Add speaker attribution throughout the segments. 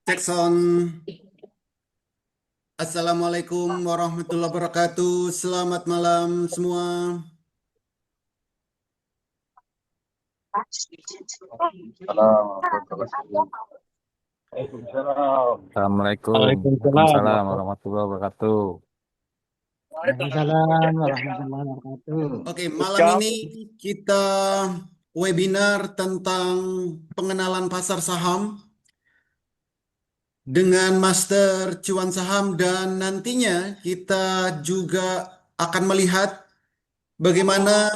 Speaker 1: Cek sound. Assalamualaikum warahmatullahi wabarakatuh. Selamat malam semua.
Speaker 2: Assalamualaikum
Speaker 3: Waalaikumsalam
Speaker 2: warahmatullahi wabarakatuh.
Speaker 3: Waalaikumsalam warahmatullahi wabarakatuh.
Speaker 1: Oke, malam ini kita webinar tentang pengenalan pasar saham dengan Master Cuan Saham, dan nantinya kita juga akan melihat bagaimana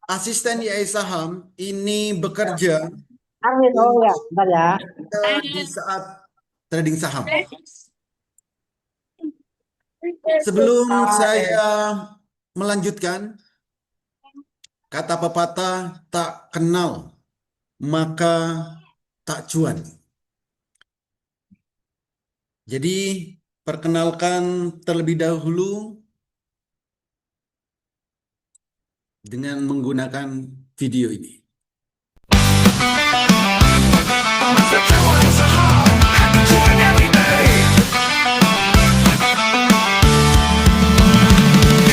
Speaker 1: asisten YI Saham ini bekerja
Speaker 3: Bentar ya.
Speaker 1: di saat trading saham. Sebelum saya melanjutkan, kata pepatah tak kenal maka tak cuan. Jadi perkenalkan terlebih dahulu dengan menggunakan video ini.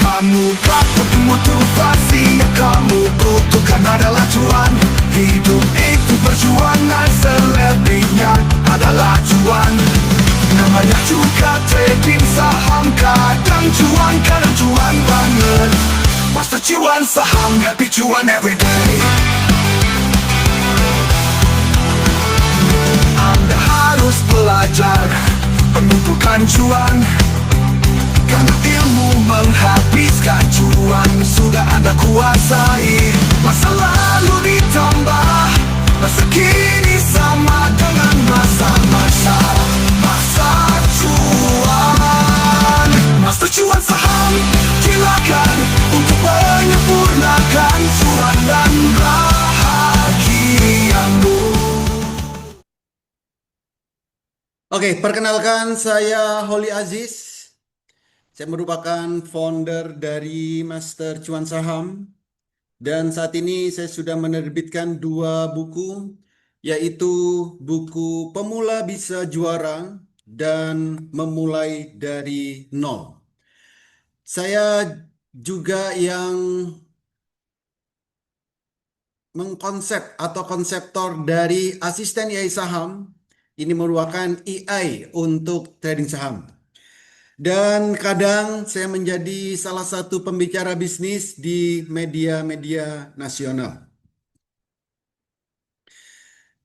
Speaker 4: Kamu butuh motivasi, yang kamu butuhkan adalah cuan. Hidup itu perjuangan, selebihnya adalah cuan. Namanya juga trading saham, kadang cuan, kadang cuan banget. Master Cuan Saham, happy cuan everyday. Anda harus belajar mengumpulkan cuan, karena ilmu menghabiskan cuan sudah Anda kuasai. Masa lalu ditambah masa kini sama dengan masa-masa masa cuan. Master Cuan Saham, silakan untuk menyempurnakan cuan dan bahagiamu.
Speaker 1: Oke, perkenalkan saya Holly Aziz. Saya merupakan founder dari Master Cuan Saham, dan saat ini saya sudah menerbitkan 2 buku, yaitu buku Pemula Bisa Juara dan Memulai dari Nol. Saya juga yang mengkonsep atau konseptor dari asisten YI Saham. Ini merupakan AI untuk trading saham. Dan kadang saya menjadi salah satu pembicara bisnis di media-media nasional.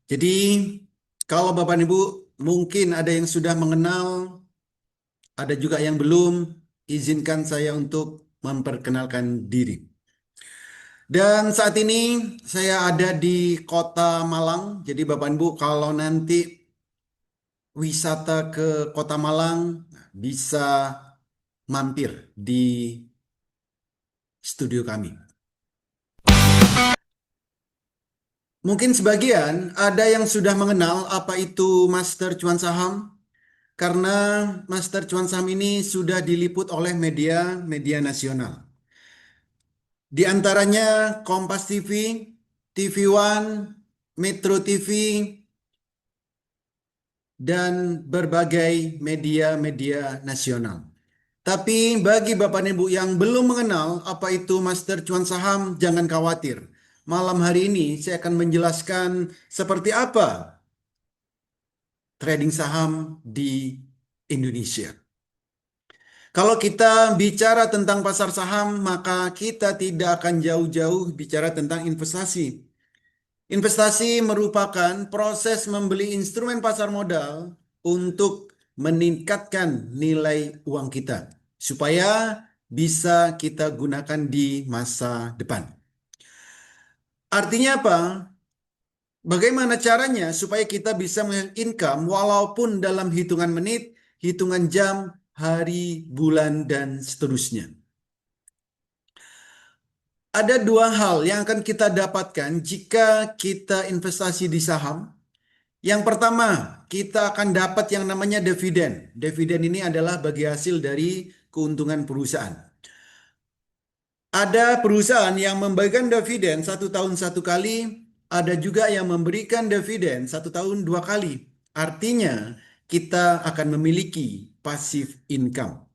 Speaker 1: Jadi kalau Bapak Ibu mungkin ada yang sudah mengenal, ada juga yang belum, izinkan saya untuk memperkenalkan diri. Dan saat ini saya ada di Kota Malang. Jadi Bapak Ibu kalau nanti wisata ke Kota Malang bisa mampir di studio kami. Mungkin sebagian ada yang sudah mengenal apa itu Master Cuan Saham, karena Master Cuan Saham ini sudah diliput oleh media-media nasional. Di antaranya Kompas TV, TV One, Metro TV, dan berbagai media-media nasional. Tapi bagi Bapak dan Ibu yang belum mengenal apa itu Master Cuan Saham, jangan khawatir. Malam hari ini saya akan menjelaskan seperti apa trading saham di Indonesia. Kalau kita bicara tentang pasar saham, maka kita tidak akan jauh-jauh bicara tentang investasi. Investasi merupakan proses membeli instrumen pasar modal untuk meningkatkan nilai uang kita, supaya bisa kita gunakan di masa depan. Artinya apa? Bagaimana caranya supaya kita bisa menghasilkan income walaupun dalam hitungan menit, hitungan jam, hari, bulan, dan seterusnya. Ada 2 hal yang akan kita dapatkan jika kita investasi di saham. Yang pertama, kita akan dapat yang namanya dividen. Dividen ini adalah bagi hasil dari keuntungan perusahaan. Ada perusahaan yang membagikan dividen 1 tahun 1 kali, ada juga yang memberikan dividen 1 tahun 2 kali. Artinya kita akan memiliki passive income.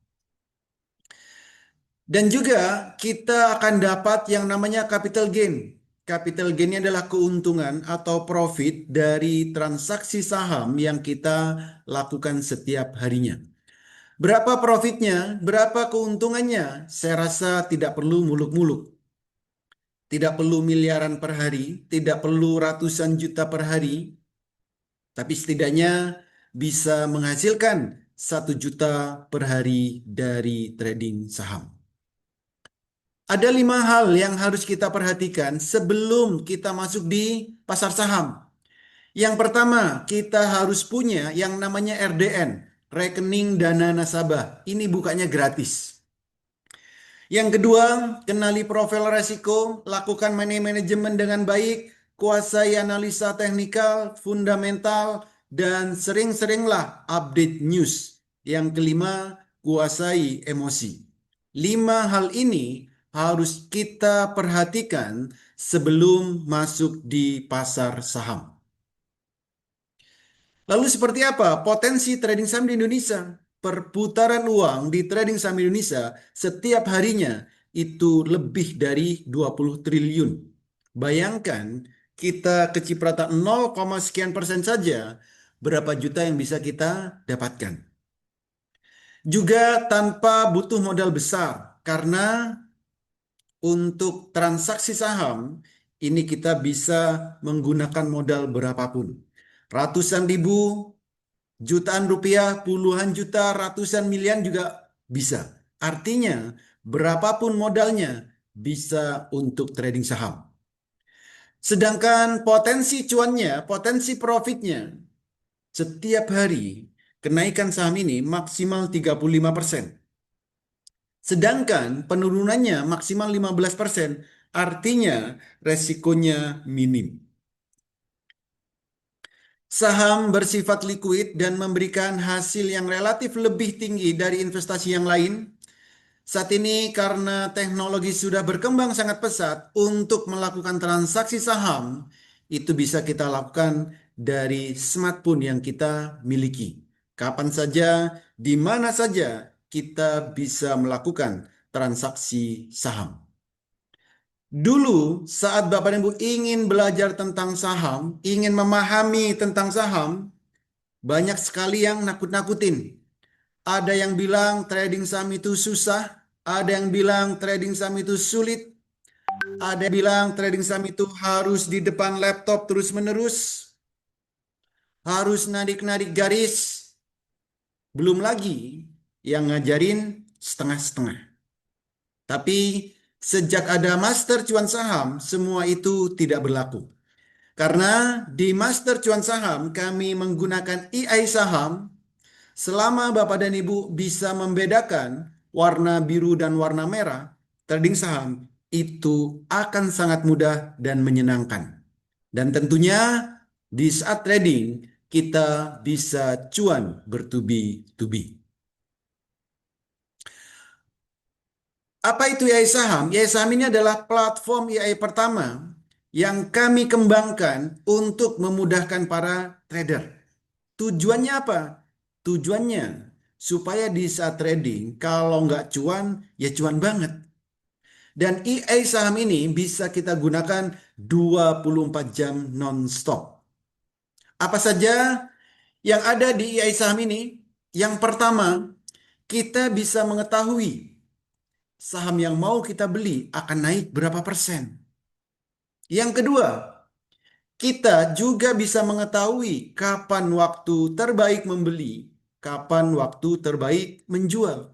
Speaker 1: Dan juga kita akan dapat yang namanya capital gain. Capital gain-nya adalah keuntungan atau profit dari transaksi saham yang kita lakukan setiap harinya. Berapa profitnya, berapa keuntungannya? Saya rasa tidak perlu muluk-muluk. Tidak perlu miliaran per hari, tidak perlu ratusan juta per hari, tapi setidaknya bisa menghasilkan 1 juta per hari dari trading saham. Ada 5 hal yang harus kita perhatikan sebelum kita masuk di pasar saham. Yang pertama, kita harus punya yang namanya RDN, rekening dana nasabah. Ini bukanya gratis. Yang kedua, kenali profil resiko, lakukan money management dengan baik, kuasai analisa teknikal, fundamental, dan sering-seringlah update news. Yang kelima, kuasai emosi. 5 hal ini harus kita perhatikan sebelum masuk di pasar saham. Lalu seperti apa potensi trading saham di Indonesia? Perputaran uang di trading saham Indonesia setiap harinya itu lebih dari 20 triliun. Bayangkan kita kecipratan 0, sekian persen saja, berapa juta yang bisa kita dapatkan. Juga tanpa butuh modal besar, karena untuk transaksi saham ini kita bisa menggunakan modal berapapun. Ratusan ribu, jutaan rupiah, puluhan juta, ratusan miliar juga bisa. Artinya berapapun modalnya bisa untuk trading saham. Sedangkan potensi cuannya, potensi profitnya setiap hari kenaikan saham ini maksimal 35%. Sedangkan penurunannya maksimal 15%, artinya resikonya minim. Saham bersifat liquid dan memberikan hasil yang relatif lebih tinggi dari investasi yang lain. Saat ini karena teknologi sudah berkembang sangat pesat untuk melakukan transaksi saham, itu bisa kita lakukan dari smartphone yang kita miliki. Kapan saja, di mana saja kita bisa melakukan transaksi saham. Dulu saat Bapak dan Ibu ingin belajar tentang saham, ingin memahami tentang saham, banyak sekali yang nakut-nakutin. Ada yang bilang trading saham itu susah, ada yang bilang trading saham itu sulit, ada yang bilang trading saham itu harus di depan laptop terus-menerus, harus narik-narik garis. Belum lagi yang ngajarin setengah-setengah. Tapi sejak ada Master Cuan Saham, semua itu tidak berlaku. Karena di Master Cuan Saham kami menggunakan AI saham. Selama Bapak dan Ibu bisa membedakan warna biru dan warna merah, trading saham itu akan sangat mudah dan menyenangkan. Dan tentunya di saat trading kita bisa cuan bertubi-tubi. Apa itu AI Saham? AI Saham ini adalah platform AI pertama yang kami kembangkan untuk memudahkan para trader. Tujuannya apa? Tujuannya supaya di saat trading kalau nggak cuan, ya cuan banget. Dan AI Saham ini bisa kita gunakan 24 jam non-stop. Apa saja yang ada di AI Saham ini? Yang pertama, kita bisa mengetahui saham yang mau kita beli akan naik berapa persen. Yang kedua, kita juga bisa mengetahui kapan waktu terbaik membeli, kapan waktu terbaik menjual.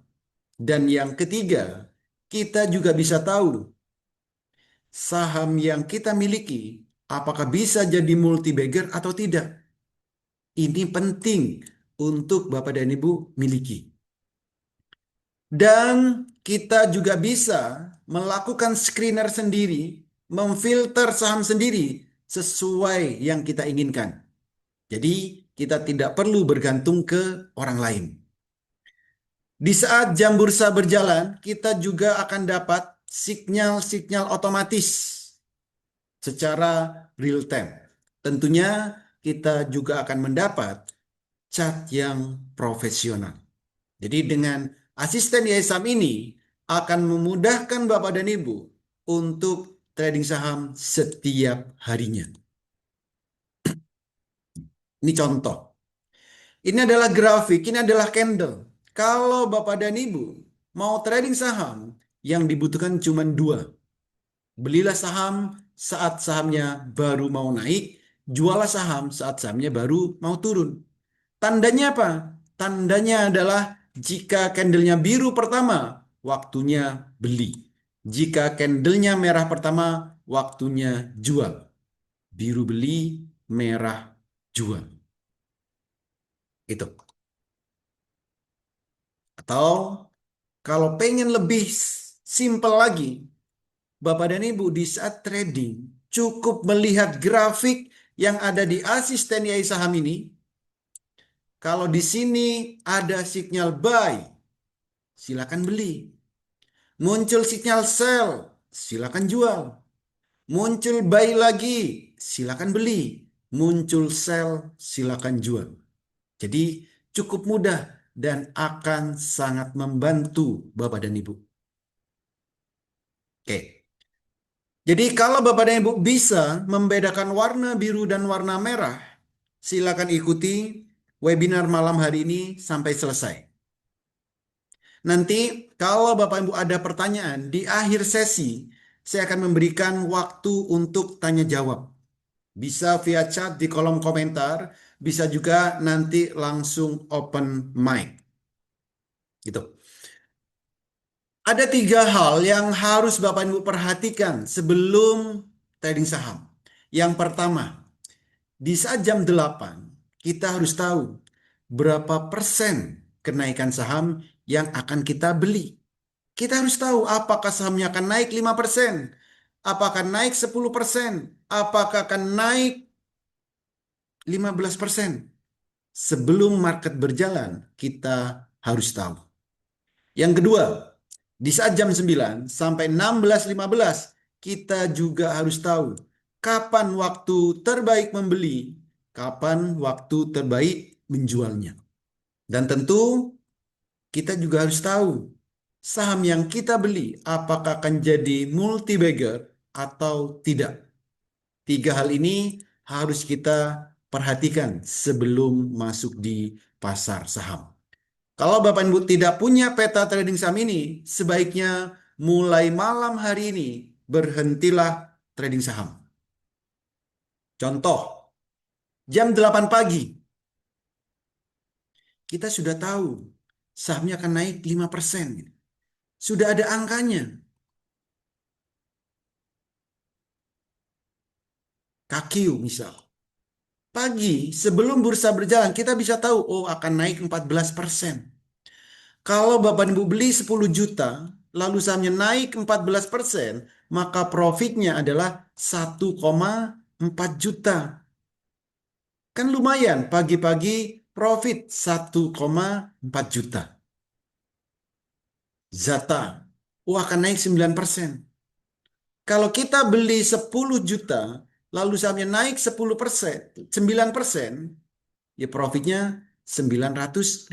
Speaker 1: Dan yang ketiga, kita juga bisa tahu saham yang kita miliki apakah bisa jadi multi bagger atau tidak. Ini penting untuk Bapak dan Ibu miliki. Dan kita juga bisa melakukan screener sendiri, memfilter saham sendiri sesuai yang kita inginkan. Jadi Kita tidak perlu bergantung ke orang lain. Di saat jam bursa berjalan, kita juga akan dapat sinyal-sinyal otomatis secara real time. Tentunya kita juga akan mendapat cat yang profesional. Jadi dengan asisten ISAM ini akan memudahkan Bapak dan Ibu untuk trading saham setiap harinya. Ini contoh. Ini adalah grafik, ini adalah candle. Kalau Bapak dan Ibu mau trading saham, yang dibutuhkan cuma dua. Belilah saham saat sahamnya baru mau naik, jualah saham saat sahamnya baru mau turun. Tandanya apa? Tandanya adalah jika candlenya biru pertama, waktunya beli. Jika candlenya merah pertama, waktunya jual. Biru beli, merah jual. Itu. Atau kalau pengen lebih simpel lagi, Bapak dan Ibu di saat trading cukup melihat grafik yang ada di asisten IAI saham ini. Kalau di sini ada sinyal buy, silakan beli. Muncul sinyal sell, silakan jual. Muncul buy lagi, silakan beli. Muncul sell, silakan jual. Jadi cukup mudah dan akan sangat membantu Bapak dan Ibu. Oke. Jadi kalau Bapak dan Ibu bisa membedakan warna biru dan warna merah, silakan ikuti webinar malam hari ini sampai selesai. Nanti kalau Bapak Ibu ada pertanyaan di akhir sesi, saya akan memberikan waktu untuk tanya jawab. Bisa via chat di kolom komentar, bisa juga nanti langsung open mic. Gitu. Ada 3 hal yang harus Bapak Ibu perhatikan sebelum trading saham. Yang pertama, di saat jam 8, kita harus tahu berapa persen kenaikan saham yang akan kita beli. Kita harus tahu apakah sahamnya akan naik 5%, apakah naik 10%, apakah akan naik 15%. Sebelum market berjalan, kita harus tahu. Yang kedua, di saat jam 9 sampai 16.15, kita juga harus tahu kapan waktu terbaik membeli, kapan waktu terbaik menjualnya. Dan tentu kita juga harus tahu saham yang kita beli apakah akan jadi multi bagger atau tidak. 3 hal ini harus kita perhatikan sebelum masuk di pasar saham. Kalau Bapak Ibu tidak punya peta trading saham ini, sebaiknya mulai malam hari ini berhentilah trading saham. Contoh, jam 8 pagi, kita sudah tahu sahamnya akan naik 5%. Sudah ada angkanya. KQ misal. Pagi sebelum bursa berjalan kita bisa tahu oh akan naik 14%. Kalau Bapak Ibu beli 10 juta lalu sahamnya naik 14%, maka profitnya adalah 1,4 juta. Kan lumayan pagi-pagi profit 1,4 juta. Zata akan naik 9%. Kalau kita beli 10 juta lalu sahamnya naik 10%, 9%, ya profitnya 900.000.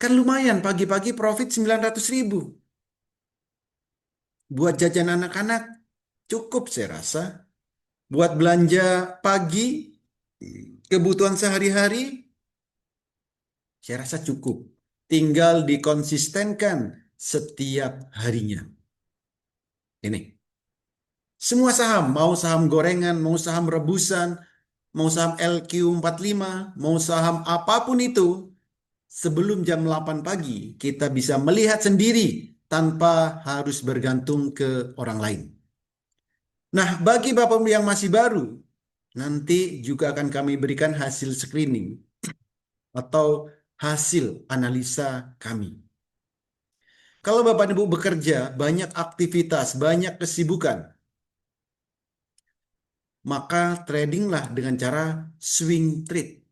Speaker 1: Kan lumayan pagi-pagi profit 900.000. Buat jajan anak-anak cukup saya rasa. Buat belanja pagi, kebutuhan sehari-hari, saya rasa cukup. Tinggal dikonsistenkan setiap harinya. Ini. Semua saham, mau saham gorengan, mau saham rebusan, mau saham LQ45, mau saham apapun itu, sebelum jam 8 pagi kita bisa melihat sendiri tanpa harus bergantung ke orang lain. Nah, bagi Bapak Ibu yang masih baru, nanti juga akan kami berikan hasil screening atau hasil analisa kami. Kalau Bapak Ibu bekerja, banyak aktivitas, banyak kesibukan, maka tradinglah dengan cara swing trade.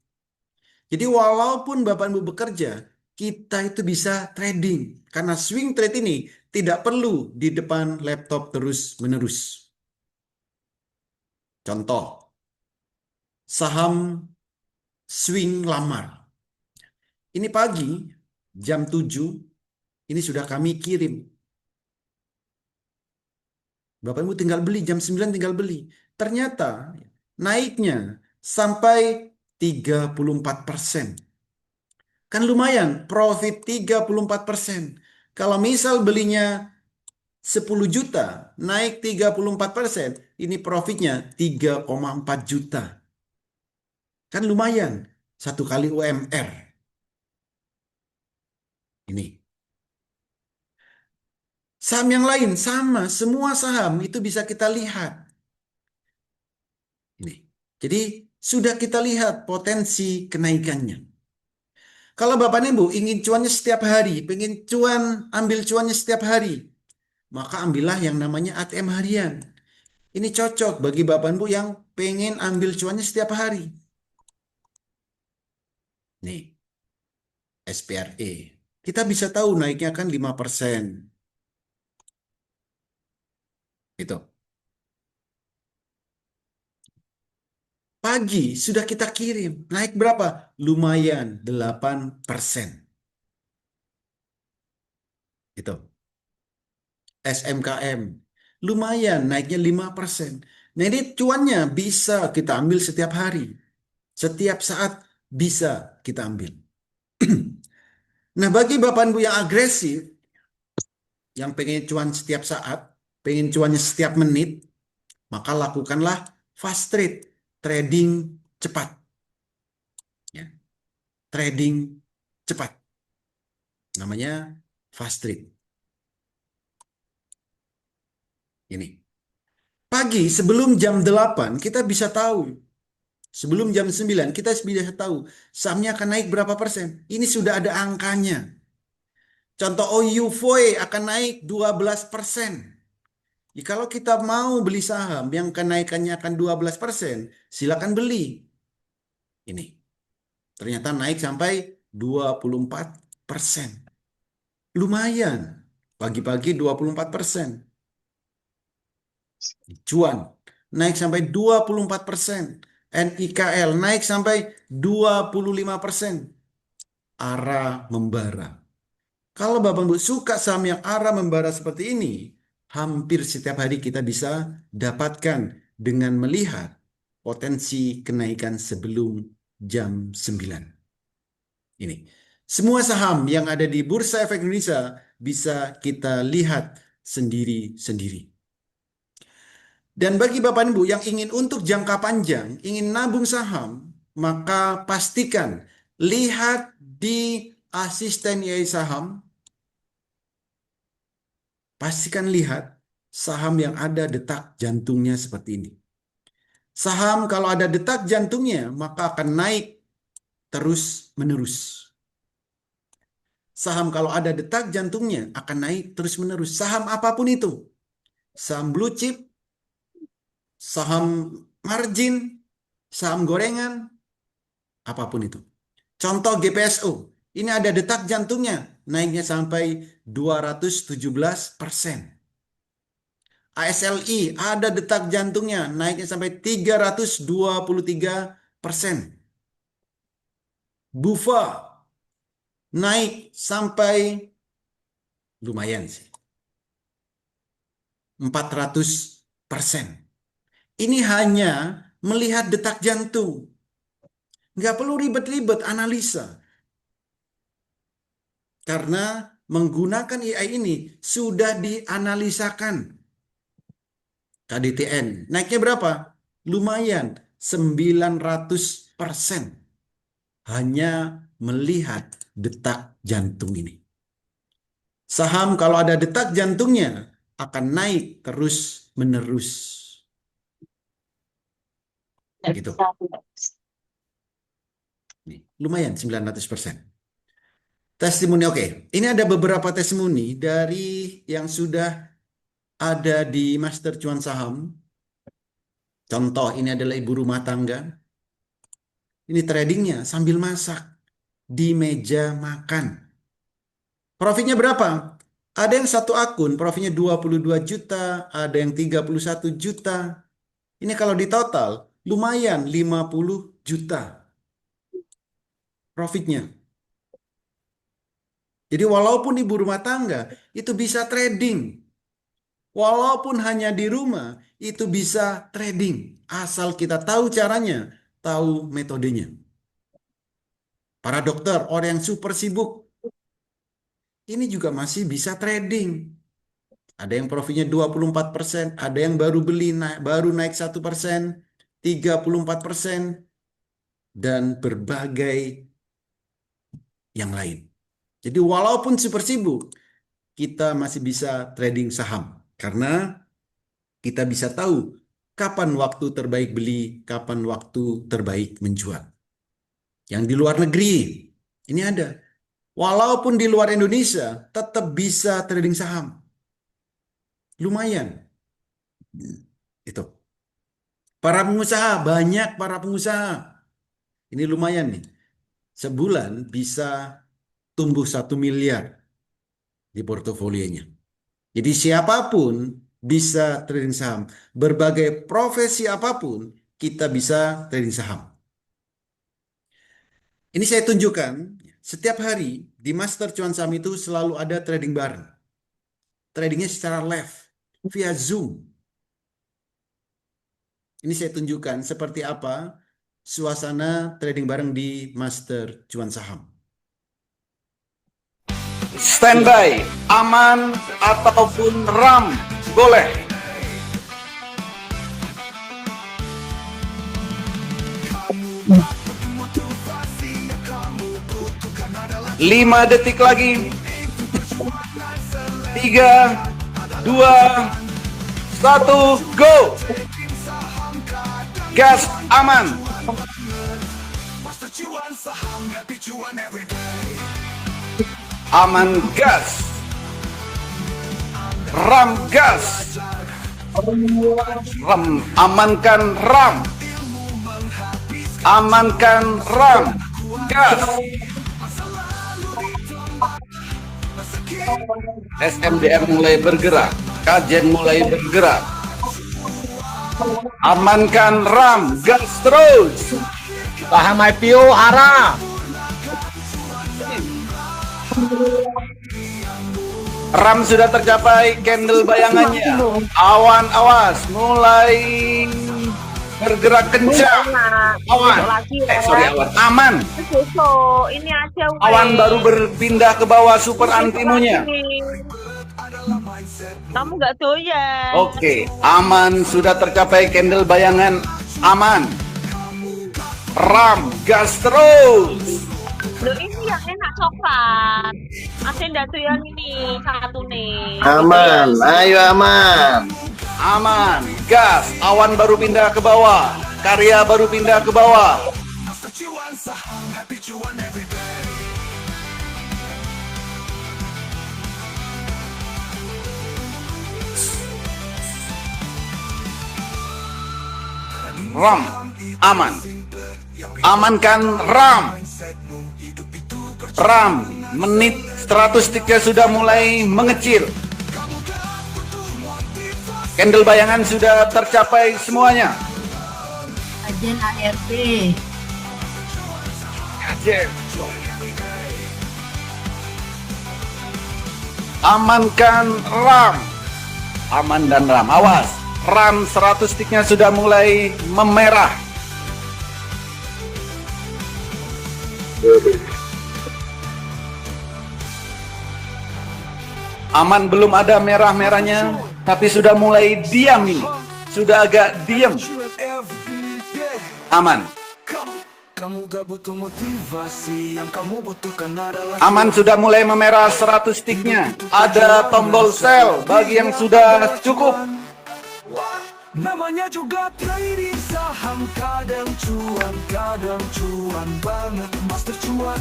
Speaker 1: Jadi walaupun Bapak Ibu bekerja, kita itu bisa trading. Karena swing trade ini tidak perlu di depan laptop terus-menerus. Contoh, saham swing lamar. Ini pagi, jam 7, ini sudah kami kirim. Bapak Ibu tinggal beli, jam 9 tinggal beli. Ternyata naiknya sampai 34%. Kan lumayan, profit 34%. Kalau misal belinya 10 juta, naik 34%, ini profitnya 3,4 juta. Kan lumayan, satu kali UMR. Ini. Saham yang lain sama, semua saham itu bisa kita lihat. Ini. Jadi sudah kita lihat potensi kenaikannya. Kalau Bapak dan Ibu ingin cuannya setiap hari, pengen cuan, ambil cuannya setiap hari, maka ambillah yang namanya ATM harian. Ini cocok bagi Bapak dan Ibu yang pengen ambil cuannya setiap hari. Nih, SPRE. Kita bisa tahu naiknya kan 5%. Itu. Pagi sudah kita kirim. Naik berapa? Lumayan, 8%. Itu. SMKM. Lumayan, naiknya 5%. Nah ini cuannya bisa kita ambil setiap hari. Setiap saat bisa kita ambil. Nah bagi Bapak Ibu yang agresif, yang pengen cuan setiap saat, pengen cuannya setiap menit, maka lakukanlah fast trade, trading cepat. Ya. Trading cepat. Namanya fast trade. Ini. Pagi sebelum jam 8 kita bisa tahu. Sebelum jam 9 kita bisa tahu sahamnya akan naik berapa persen. Ini sudah ada angkanya. Contoh OYUVOY akan naik 12%. Kalau kita mau beli saham yang kenaikannya akan 12%, silakan beli. Ini. Ternyata naik sampai 24%. Lumayan. Pagi-pagi 24%. Cuan naik sampai 24%. NIKL naik sampai 25%. ARA membara. Kalau Bapak Ibu suka saham yang ARA membara seperti ini, hampir setiap hari kita bisa dapatkan dengan melihat potensi kenaikan sebelum jam 9. Ini. Semua saham yang ada di Bursa Efek Indonesia bisa kita lihat sendiri-sendiri. Dan bagi Bapak Ibu yang ingin untuk jangka panjang, ingin nabung saham, maka pastikan lihat di asisten YAI saham. Pastikan lihat saham yang ada detak jantungnya seperti ini. Saham kalau ada detak jantungnya, maka akan naik terus-menerus. Saham kalau ada detak jantungnya akan naik terus-menerus. Saham apapun itu. Saham blue chip, saham margin, saham gorengan, apapun itu. Contoh GPSO, ini ada detak jantungnya, naiknya sampai 217%. ASLI ada detak jantungnya, naiknya sampai 323%. BUFA naik sampai lumayan sih, 400%. Ini hanya melihat detak jantung. Nggak perlu ribet-ribet analisa. Karena menggunakan AI ini sudah dianalisakan. KDTN naiknya berapa? Lumayan, 900%. Hanya melihat detak jantung ini. Saham kalau ada detak jantungnya akan naik terus-menerus. Gitu. Nih, lumayan 900%. Testimoni oke. Ini ada beberapa testimoni dari yang sudah ada di Master Cuan Saham. Contoh ini adalah ibu rumah tangga. Ini tradingnya sambil masak di meja makan. Profitnya berapa? Ada yang satu akun profitnya 22 juta, ada yang 31 juta. Ini kalau di total lumayan 50 juta profitnya. Jadi walaupun ibu rumah tangga itu bisa trading. Walaupun hanya di rumah itu bisa trading. Asal kita tahu caranya, tahu metodenya. Para dokter, orang yang super sibuk, ini juga masih bisa trading. Ada yang profitnya 24%, ada yang baru beli baru naik 1%, 34%, dan berbagai yang lain. Jadi walaupun super sibuk, kita masih bisa trading saham. Karena kita bisa tahu kapan waktu terbaik beli, kapan waktu terbaik menjual. Yang di luar negeri, ini ada. Walaupun di luar Indonesia, tetap bisa trading saham. Lumayan. Itu. Para pengusaha, banyak para pengusaha. Ini lumayan nih. Sebulan bisa tumbuh 1 miliar di portofolionya. Jadi siapapun bisa trading saham. Berbagai profesi apapun, kita bisa trading saham. Ini saya tunjukkan, setiap hari di Master Cuan Saham itu selalu ada trading bareng. Tradingnya secara live, via Zoom. Ini saya tunjukkan seperti apa suasana trading bareng di Master Cuan Saham.
Speaker 5: Standby, aman ataupun RAM, boleh. 5 detik lagi. 3, 2, 1, go. Gas aman. Aman gas. RAM gas. RAM, amankan RAM. Amankan RAM. Gas. SMDR mulai bergerak. Kajian mulai bergerak. Amankan RAM. Gas terus.
Speaker 2: Paham IPO arah.
Speaker 5: RAM sudah tercapai, candle bayangannya. Awan awas, mulai bergerak kencang. Awan, awan, aman.
Speaker 6: Besok ini aja weh.
Speaker 5: Awan baru berpindah ke bawah super antimonya.
Speaker 6: Kamu nggak doyan.
Speaker 5: Oke, aman sudah tercapai, candle bayangan aman. RAM, gas terus.
Speaker 6: Loh ini yang enak coklat. Ada ndak doyan ini satu nih.
Speaker 7: Aman, ayo aman.
Speaker 5: Aman, gas, awan baru pindah ke bawah. Karya baru pindah ke bawah. RAM, aman. Amankan RAM. RAM, menit 100 tiknya sudah mulai mengecil. Candle bayangan sudah tercapai semuanya.
Speaker 8: Kajian ART.
Speaker 5: Amankan RAM. Aman dan RAM. Awas, RAM 100 tiknya sudah mulai memerah. Aman belum ada merah-merahnya, tapi sudah mulai diam ini. Sudah agak diam. Aman.
Speaker 4: Kamu gak butuh motivasi, yang kamu butuhkan adalah
Speaker 5: Aman sudah mulai memerah 100 tiknya. Ada tombol sell bagi yang sudah cukup.
Speaker 4: namanya juga trading saham. Kadang cuan banget, master cuan.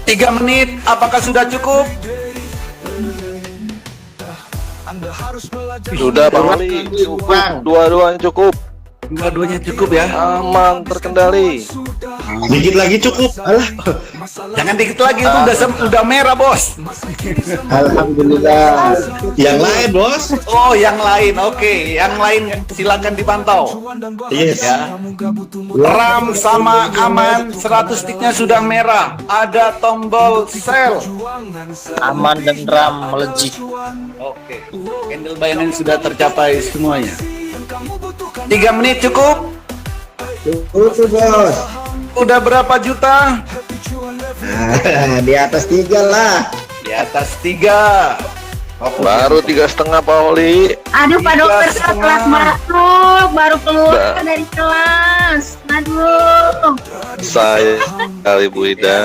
Speaker 5: 3 menit, apakah sudah cukup?
Speaker 4: Anda harus belajar.
Speaker 7: Sudah Bang Ali,
Speaker 3: Bang.
Speaker 7: dua-duanya cukup.
Speaker 5: Dua-duanya cukup ya.
Speaker 7: Aman, terkendali.
Speaker 9: Dikit lagi cukup. Alah,
Speaker 5: Jangan dikit lagi itu udah merah, Bos.
Speaker 9: alhamdulillah. Yang lain, Bos.
Speaker 5: Oh, yang lain. Oke, yang lain silakan dipantau.
Speaker 9: Yes.
Speaker 5: Ya. RAM sama aman, 100 sticknya sudah merah. Ada tombol sel.
Speaker 2: Aman dan RAM melejit.
Speaker 5: Oke, candle bayangan sudah tercapai semuanya. 3 menit cukup?
Speaker 9: Cukup, Bos.
Speaker 5: Udah berapa juta?
Speaker 9: Di atas 3 lah.
Speaker 5: Di atas 3.
Speaker 7: Baru 3,5 Pak Oli.
Speaker 8: Aduh, Pak Dokter, saya telat masuk, baru keluar
Speaker 7: Mbak.
Speaker 8: dari kelas. Aduh.
Speaker 7: Saya kali Bu Ida.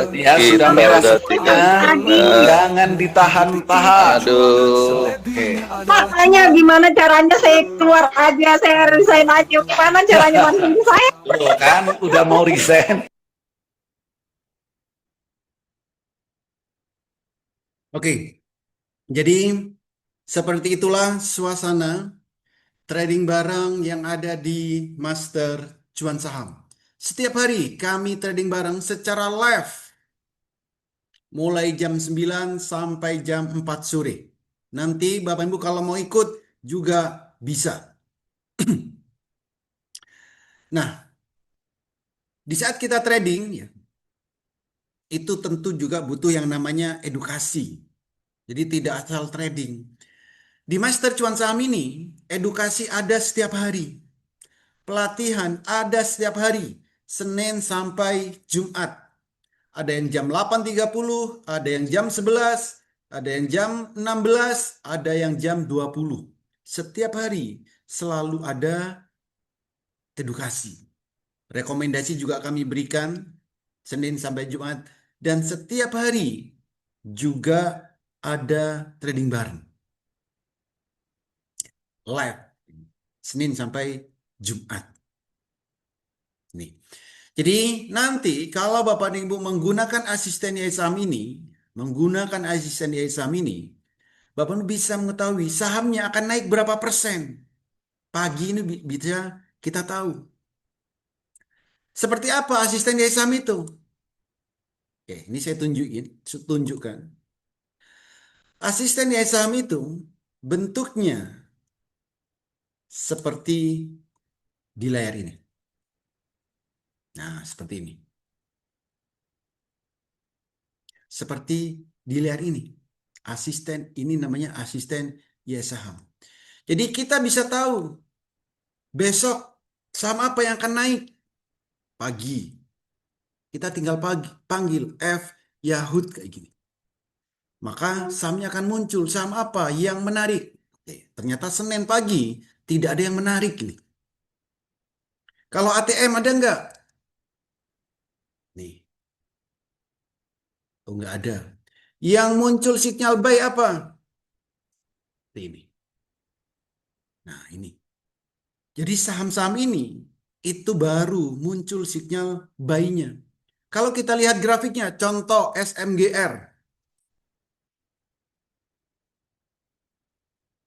Speaker 5: Ya,
Speaker 7: Kita
Speaker 5: sudah merah
Speaker 7: udah
Speaker 5: semuanya. Jangan ditahan-tahan.
Speaker 7: Aduh.
Speaker 5: Oke.
Speaker 8: Makanya gimana caranya saya keluar aja, saya resign aja. Gimana caranya bantuin saya?
Speaker 5: Tuh kan, udah mau resign.
Speaker 1: Oke, jadi seperti itulah suasana trading bareng yang ada di Master Cuan Saham. Setiap hari kami trading bareng secara live. Mulai jam 9 sampai jam 4 sore. Nanti Bapak Ibu kalau mau ikut juga bisa. Nah, di saat kita trading ya, itu tentu juga butuh yang namanya edukasi. Jadi tidak asal trading. Di Master Cuan Saham ini, edukasi ada setiap hari. Pelatihan ada setiap hari, Senin sampai Jumat. Ada yang jam 8.30, ada yang jam 11, ada yang jam 16, ada yang jam 20. Setiap hari selalu ada edukasi. Rekomendasi juga kami berikan Senin sampai Jumat. Dan setiap hari juga ada trading bareng. Live. Senin sampai Jumat. Nih. Jadi nanti kalau Bapak dan Ibu menggunakan asisten saham ini, Bapak Ibu bisa mengetahui sahamnya akan naik berapa persen. Pagi ini bisa kita tahu. Seperti apa asisten saham itu? Oke, ini saya tunjukkan. Asisten saham itu bentuknya seperti di layar ini. Nah, seperti ini. Seperti di layar ini. Asisten ini namanya asisten saham. Jadi kita bisa tahu besok saham apa yang akan naik pagi. Kita tinggal panggil F Yahud kayak gini. Maka sahamnya akan muncul. Saham apa yang menarik? Ternyata Senin pagi tidak ada yang menarik ini. Kalau ATM ada enggak? Nih. Oh, enggak ada. Yang muncul sinyal buy apa? Ini. Nah, ini. Jadi saham-saham ini itu baru muncul sinyal buy-nya. Kalau kita lihat grafiknya, contoh SMGR.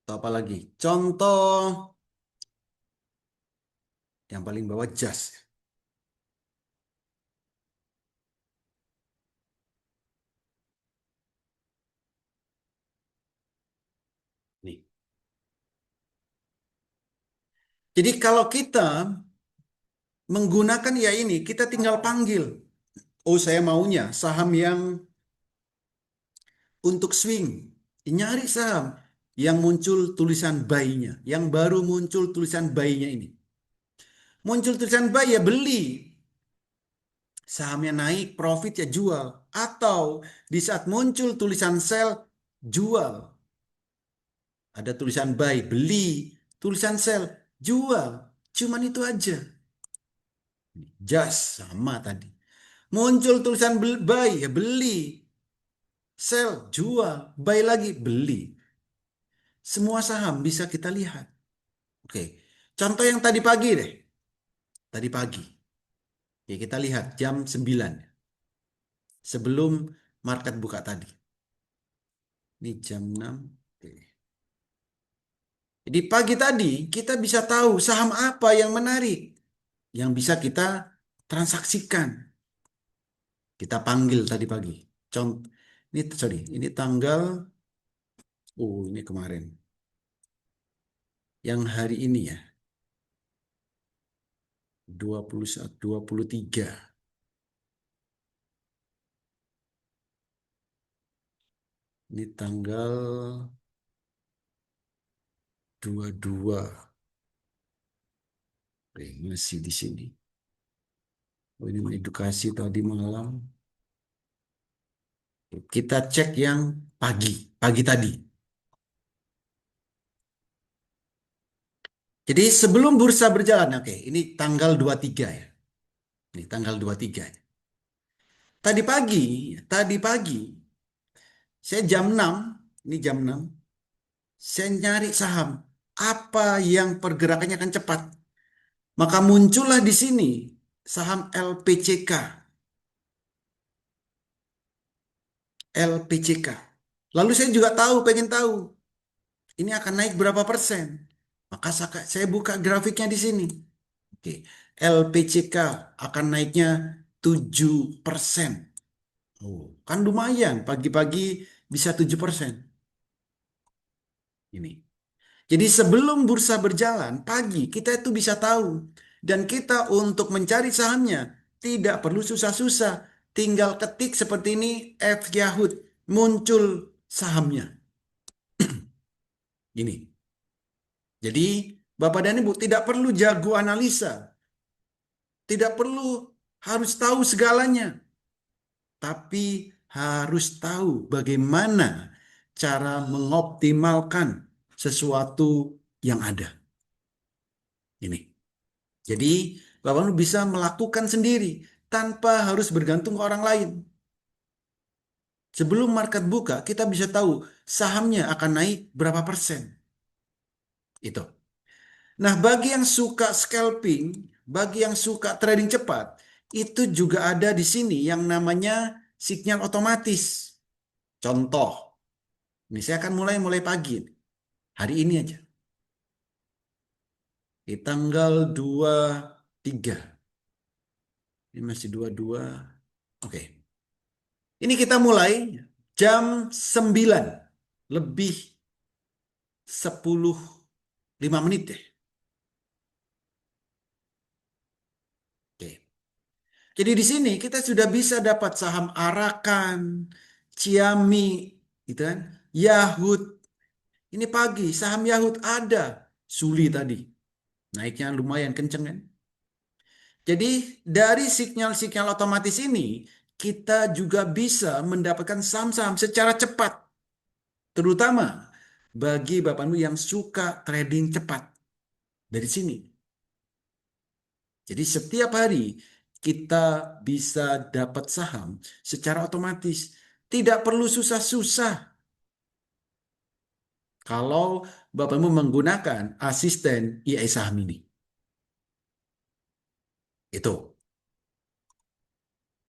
Speaker 1: Atau apa lagi? Contoh yang paling bawah JAS. Nih. Jadi kalau kita menggunakan ya ini, kita tinggal panggil. Oh, saya maunya saham yang untuk swing. Nyari saham yang muncul tulisan buy-nya. Yang baru muncul tulisan buy-nya ini. Muncul tulisan buy ya beli. Sahamnya naik, profit ya jual. Atau di saat muncul tulisan sell, jual. Ada tulisan buy, beli. Tulisan sell, jual. Cuman itu aja. Just sama tadi. Muncul tulisan buy, ya beli. Sell, jual. Buy lagi, beli. Semua saham bisa kita lihat. Oke. Contoh yang tadi pagi deh. Tadi pagi. Ya, kita lihat jam 9. Sebelum market buka tadi. Ini jam 6. Oke. Jadi pagi tadi kita bisa tahu saham apa yang menarik, yang bisa kita transaksikan. Kita panggil tadi pagi. Contoh, ini tanggal, ini kemarin. Yang hari ini ya, 21, 23. Ini tanggal 22. Masih di sini. Ini edukasi tadi malam. Kita cek yang pagi tadi. Jadi sebelum bursa berjalan, oke, ini tanggal 23 ya. Ini tanggal 23. Tadi pagi, saya jam 6, ini jam 6, saya nyari saham. Apa yang pergerakannya akan cepat? Maka muncullah di sini saham LPCK. LPCK. Lalu saya juga pengen tahu, ini akan naik berapa persen? Maka saya buka grafiknya di sini. Oke, LPCK akan naiknya 7%. Oh, kan lumayan, pagi-pagi bisa 7%. Ini. Jadi sebelum bursa berjalan, pagi kita itu bisa tahu. Dan kita untuk mencari sahamnya tidak perlu susah-susah. Tinggal ketik seperti ini, F Yahud, muncul sahamnya. Ini. Jadi Bapak dan Ibu tidak perlu jago analisa. Tidak perlu harus tahu segalanya. Tapi harus tahu bagaimana cara mengoptimalkan sesuatu yang ada. Ini. Jadi Bapak Ibu bisa melakukan sendiri tanpa harus bergantung ke orang lain. Sebelum market buka, kita bisa tahu sahamnya akan naik berapa persen. Itu. Nah, bagi yang suka scalping, bagi yang suka trading cepat, itu juga ada di sini yang namanya sinyal otomatis. Contoh, ini saya akan mulai pagi. Hari ini aja. Di tanggal 23. Ini masih 22. Oke. Ini kita mulai jam 9. Lebih 5 menit deh. Oke. Jadi di sini kita sudah bisa dapat saham Arakan, Xiaomi, gitu kan? Yahoo. Ini pagi saham Yahoo ada. Suli tadi. Naiknya lumayan kenceng kan? Jadi dari sinyal-sinyal otomatis ini kita juga bisa mendapatkan saham-saham secara cepat. Terutama bagi Bapak Ibu yang suka trading cepat. Dari sini. Jadi setiap hari kita bisa dapat saham secara otomatis. Tidak perlu susah-susah. Kalau Bapak Ibu menggunakan asisten AI saham ini. Itu.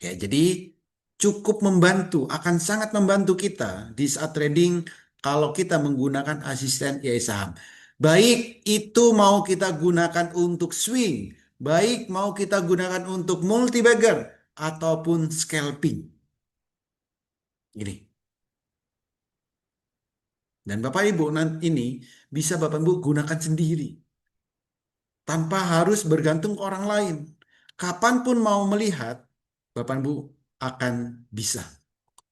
Speaker 1: Ya, jadi cukup membantu, akan sangat membantu kita di saat trading kalau kita menggunakan asisten AI saham. Baik itu mau kita gunakan untuk swing, baik mau kita gunakan untuk multi bagger ataupun scalping. Ini. Dan Bapak Ibu nanti ini bisa Bapak Ibu gunakan sendiri. Tanpa harus bergantung ke orang lain. Kapanpun mau melihat, Bapak Ibu akan bisa.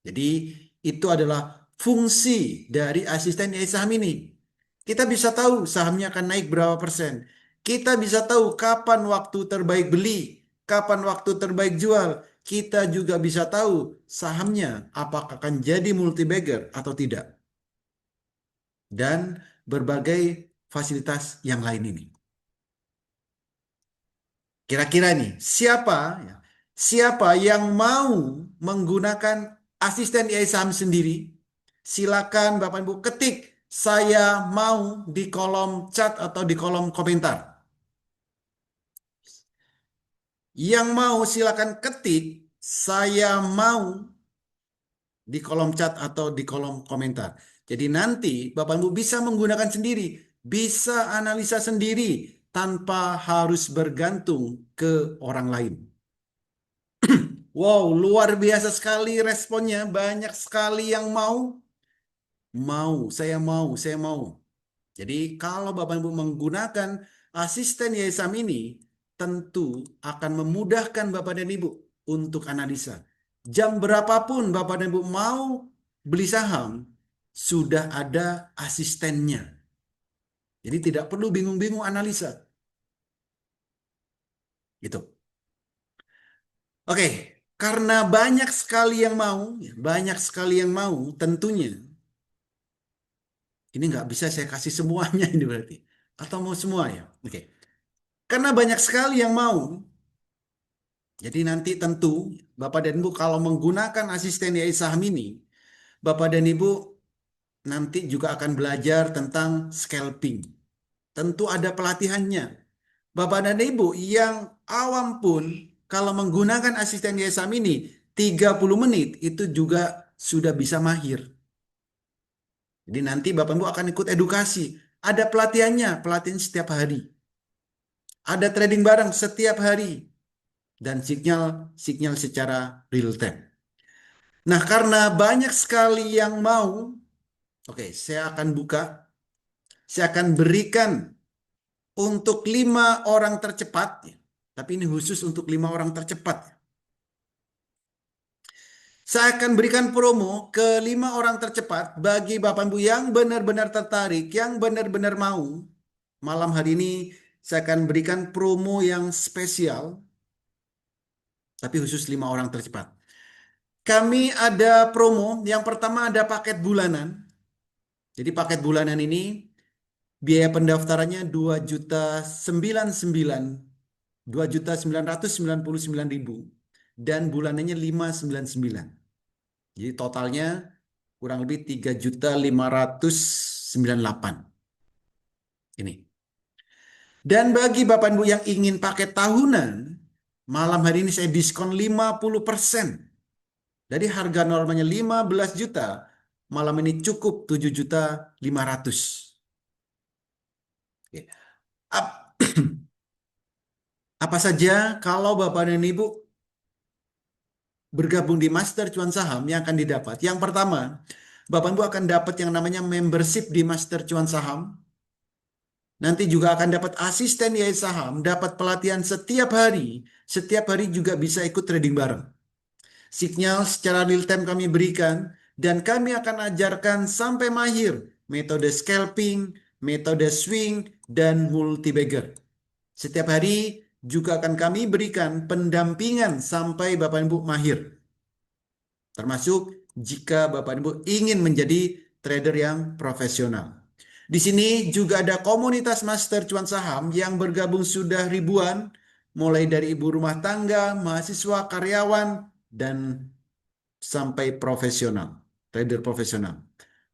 Speaker 1: Jadi itu adalah fungsi dari asisten AI saham ini. Kita bisa tahu sahamnya akan naik berapa persen. Kita bisa tahu kapan waktu terbaik beli, kapan waktu terbaik jual. Kita juga bisa tahu sahamnya apakah akan jadi multi bagger atau tidak. Dan berbagai fasilitas yang lain ini. Kira-kira nih, siapa yang mau menggunakan asisten AI saham sendiri? Silakan Bapak Ibu ketik saya mau di kolom chat atau di kolom komentar. Yang mau silakan ketik saya mau di kolom chat atau di kolom komentar. Jadi nanti Bapak Ibu bisa menggunakan sendiri bisa analisa sendiri tanpa harus bergantung ke orang lain. Wow, luar biasa sekali responnya. Banyak sekali yang mau. Saya mau. Jadi kalau Bapak Ibu menggunakan asisten YSAM ini, tentu akan memudahkan Bapak dan Ibu untuk analisa. Jam berapapun Bapak dan Ibu mau beli saham, sudah ada asistennya. Jadi tidak perlu bingung-bingung analisa. Gitu. Oke, karena banyak sekali yang mau, tentunya ini nggak bisa saya kasih semuanya ini berarti. Atau mau semua ya? Oke. Karena banyak sekali yang mau, jadi nanti tentu Bapak dan Ibu kalau menggunakan asisten YI Saham ini, Bapak dan Ibu nanti juga akan belajar tentang scalping. Tentu ada pelatihannya. Bapak dan Ibu yang awam pun kalau menggunakan asisten YI Saham ini 30 menit itu juga sudah bisa mahir. Jadi nanti Bapak Ibu akan ikut edukasi. Ada pelatihan setiap hari. Ada trading bareng setiap hari. Dan sinyal secara real time. Nah, karena banyak sekali yang mau, oke, saya akan buka. Saya akan berikan untuk 5 orang tercepat. Tapi ini khusus untuk 5 orang tercepat. Saya akan berikan promo ke 5 orang tercepat bagi Bapak Ibu yang benar-benar tertarik, yang benar-benar mau. Malam hari ini saya akan berikan promo yang spesial, tapi khusus 5 orang tercepat. Kami ada promo, yang pertama ada paket bulanan. Jadi paket bulanan ini biaya pendaftarannya 2.999.000 dan bulanannya 599. Jadi totalnya kurang lebih 3.598. Ini. Dan bagi Bapak Ibu yang ingin paket tahunan, malam hari ini saya diskon 50%. Dari harga normalnya 15 juta, malam ini cukup 7.500.000. Apa saja kalau Bapak dan Ibu bergabung di Master Cuan Saham yang akan didapat? Yang pertama, Bapak Ibu akan dapat yang namanya membership di Master Cuan Saham. Nanti juga akan dapat asisten YI Saham, dapat pelatihan setiap hari. Setiap hari juga bisa ikut trading bareng. Sinyal secara real time kami berikan dan kami akan ajarkan sampai mahir metode scalping, metode swing, dan multi-bagger. Setiap hari juga akan kami berikan pendampingan sampai Bapak Ibu mahir. Termasuk jika Bapak Ibu ingin menjadi trader yang profesional. Di sini juga ada komunitas Master Cuan Saham yang bergabung sudah ribuan, mulai dari ibu rumah tangga, mahasiswa, karyawan, dan sampai profesional, trader profesional.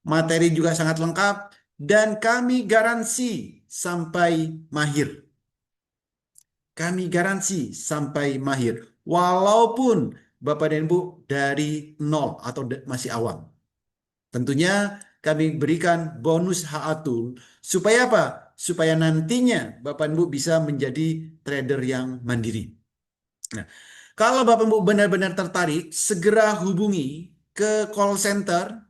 Speaker 1: Materi juga sangat lengkap dan kami garansi sampai mahir. Kami garansi sampai mahir. Walaupun Bapak dan Ibu dari nol atau masih awam. Tentunya kami berikan bonus HA-Tool. Supaya apa? Supaya nantinya Bapak Ibu bisa menjadi trader yang mandiri. Nah, kalau Bapak Ibu benar-benar tertarik, segera hubungi ke call center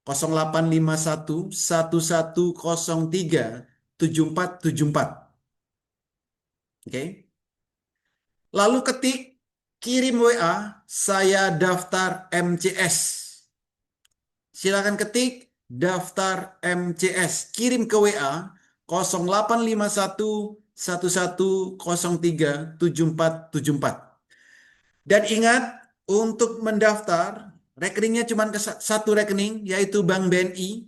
Speaker 1: 0851 1103 7474. Oke. Lalu kirim WA, saya daftar MCS. Silakan ketik daftar MCS, kirim ke WA 0851 1103 7474. Dan ingat, untuk mendaftar, rekeningnya cuma satu rekening, yaitu Bank BNI.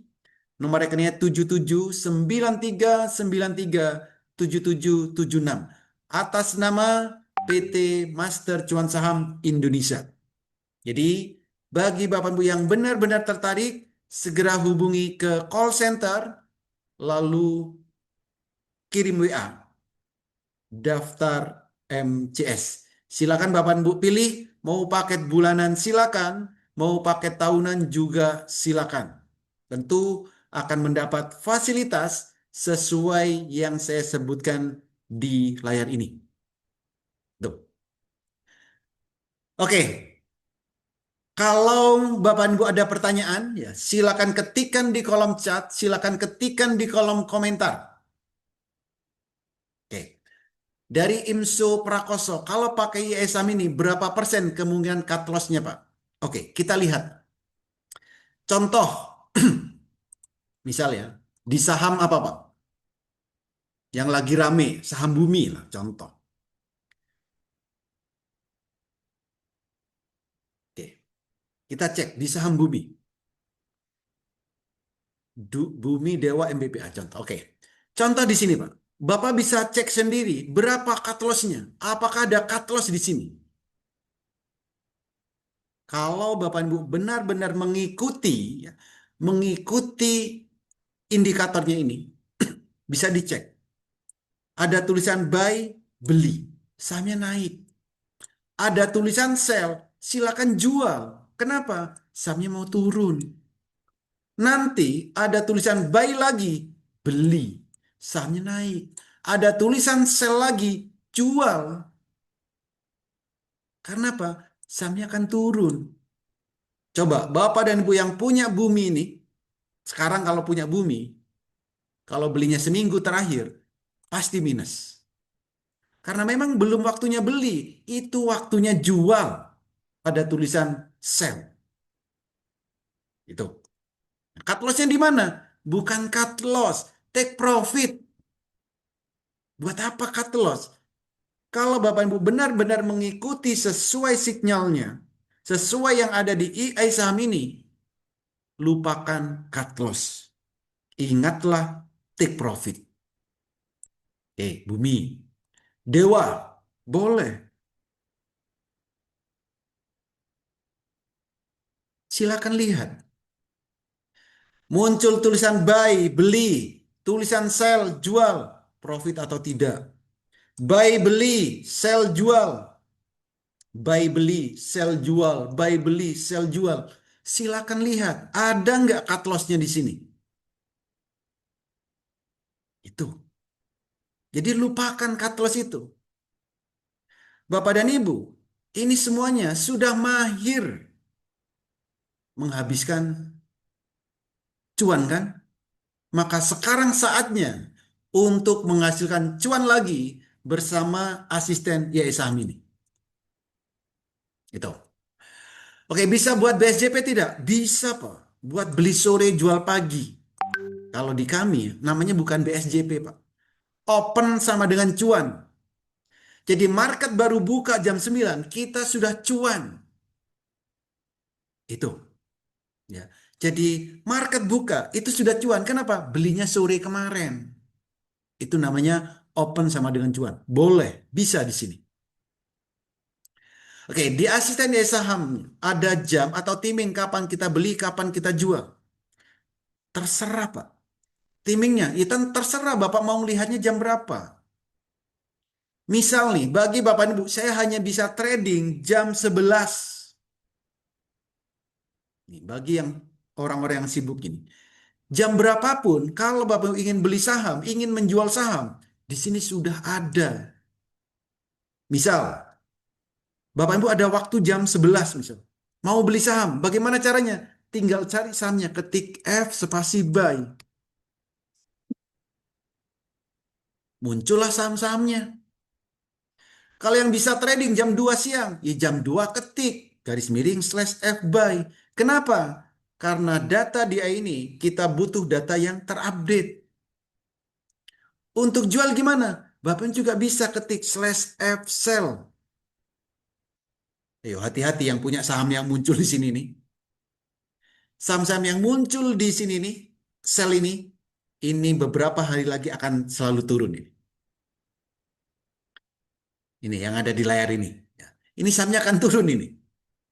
Speaker 1: Nomor rekeningnya 7793937776. Atas nama PT Master Cuan Saham Indonesia. Jadi, bagi Bapak Ibu yang benar-benar tertarik, segera hubungi ke call center, lalu kirim WA. Daftar MCS. Silakan Bapak Ibu pilih, mau paket bulanan silakan, mau paket tahunan juga silakan. Tentu akan mendapat fasilitas sesuai yang saya sebutkan di layar ini. Tuh. Oke. Kalau Bapak Ibu ada pertanyaan, ya silakan ketikkan di kolom chat, silakan ketikkan di kolom komentar. Oke. Dari IMSO Prakoso, kalau pakai ISAM ini berapa persen kemungkinan cut loss-nya, Pak? Oke, kita lihat. Contoh, misalnya di saham apa, Pak? Yang lagi rame, saham bumi lah, contoh. Oke, kita cek di saham bumi. Bumi Dewa MBPA, contoh. Oke, contoh di sini, Pak. Bapak bisa cek sendiri berapa cut loss-nya. Apakah ada cut loss di sini? Kalau Bapak Ibu benar-benar mengikuti, ya, mengikuti indikatornya ini, bisa dicek. Ada tulisan buy, beli, sahamnya naik. Ada tulisan sell, silakan jual. Kenapa? Sahamnya mau turun. Nanti ada tulisan buy lagi, beli, sahamnya naik. Ada tulisan sell lagi, jual. Karena apa? Sahamnya akan turun. Coba Bapak dan Ibu yang punya bumi ini, sekarang kalau punya bumi, kalau belinya seminggu terakhir, pasti minus. Karena memang belum waktunya beli, itu waktunya jual. Ada tulisan sell. Itu. Cut loss-nya di mana? Bukan cut loss, take profit. Buat apa cut loss? Kalau Bapak Ibu benar-benar mengikuti sesuai sinyalnya, sesuai yang ada di IAI saham ini, lupakan cut loss. Ingatlah take profit. Oke, bumi. Dewa, boleh. Silakan lihat. Muncul tulisan buy, beli. Tulisan sell, jual. Profit atau tidak. Buy, beli, sell, jual. Buy, beli, sell, jual. Buy, beli, sell, jual. Silakan lihat. Ada nggak cut loss-nya di sini? Itu. Jadi lupakan cut loss itu. Bapak dan Ibu, ini semuanya sudah mahir menghabiskan cuan kan? Maka sekarang saatnya untuk menghasilkan cuan lagi bersama asisten IAI saham ini. Itu. Oke, bisa buat BSJP tidak? Bisa, Pak. Buat beli sore jual pagi. Kalau di kami namanya bukan BSJP, Pak. Open sama dengan cuan. Jadi market baru buka jam 9, kita sudah cuan. Itu. Ya. Jadi market buka itu sudah cuan. Kenapa? Belinya sore kemarin. Itu namanya open sama dengan cuan. Boleh, bisa di sini. Oke, di asisten IAI saham ada jam atau timing kapan kita beli, kapan kita jual. Terserah, Pak. Timingnya, itu terserah Bapak mau melihatnya jam berapa. Misal nih, bagi Bapak dan Ibu, saya hanya bisa trading jam 11. Nih, bagi yang orang-orang yang sibuk ini. Jam berapapun, kalau Bapak ingin beli saham, ingin menjual saham, di sini sudah ada. Misal, Bapak Ibu ada waktu jam 11 misal. Mau beli saham, bagaimana caranya? Tinggal cari sahamnya, ketik F spasi buy. Muncullah saham-sahamnya. Kalau yang bisa trading jam 2 siang, ya jam 2 ketik garis miring /F buy. Kenapa? Karena data dia ini kita butuh data yang terupdate. Untuk jual gimana? Bapak juga bisa ketik /F sell. Ayo hati-hati yang punya saham yang muncul di sini nih. Saham-saham yang muncul di sini nih, sell ini beberapa hari lagi akan selalu turun ini. Ini yang ada di layar ini. Ini sahamnya akan turun ini.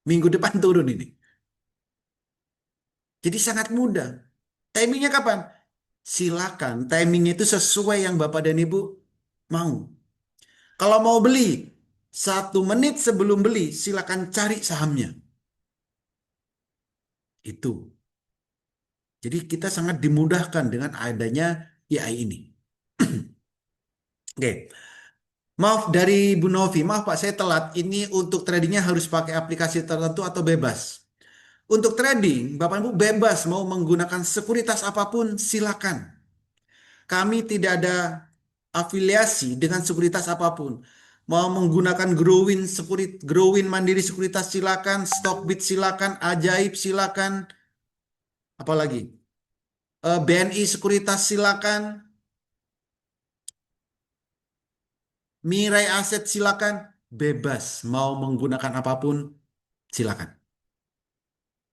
Speaker 1: Minggu depan turun ini. Jadi sangat mudah. Timingnya kapan? Silakan. Timingnya itu sesuai yang Bapak dan Ibu mau. Kalau mau beli, 1 menit sebelum beli, silakan cari sahamnya. Itu. Jadi kita sangat dimudahkan dengan adanya AI ini. Oke. Maaf dari Bu Novi, maaf Pak saya telat. Ini untuk tradingnya harus pakai aplikasi tertentu atau bebas? Untuk trading, Bapak Ibu bebas mau menggunakan sekuritas apapun silakan. Kami tidak ada afiliasi dengan sekuritas apapun. Mau menggunakan Growin Mandiri Sekuritas silakan, Stockbit silakan, Ajaib silakan, apalagi BNI Sekuritas silakan, Mirai Aset silakan, bebas mau menggunakan apapun silakan.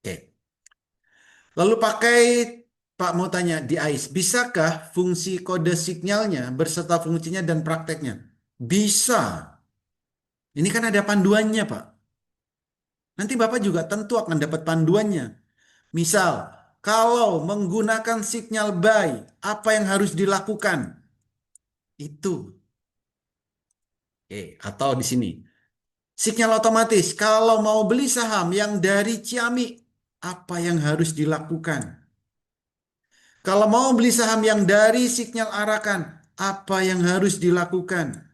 Speaker 1: Oke. Lalu Pak mau tanya di AIS, bisakah fungsi kode sinyalnya berserta fungsinya dan prakteknya? Bisa. Ini kan ada panduannya, Pak. Nanti Bapak juga tentu akan dapat panduannya. Misal, kalau menggunakan sinyal buy, apa yang harus dilakukan? Itu. Oke, atau di sini. Sinyal otomatis, kalau mau beli saham yang dari Ciami, apa yang harus dilakukan? Kalau mau beli saham yang dari sinyal Arakan, apa yang harus dilakukan?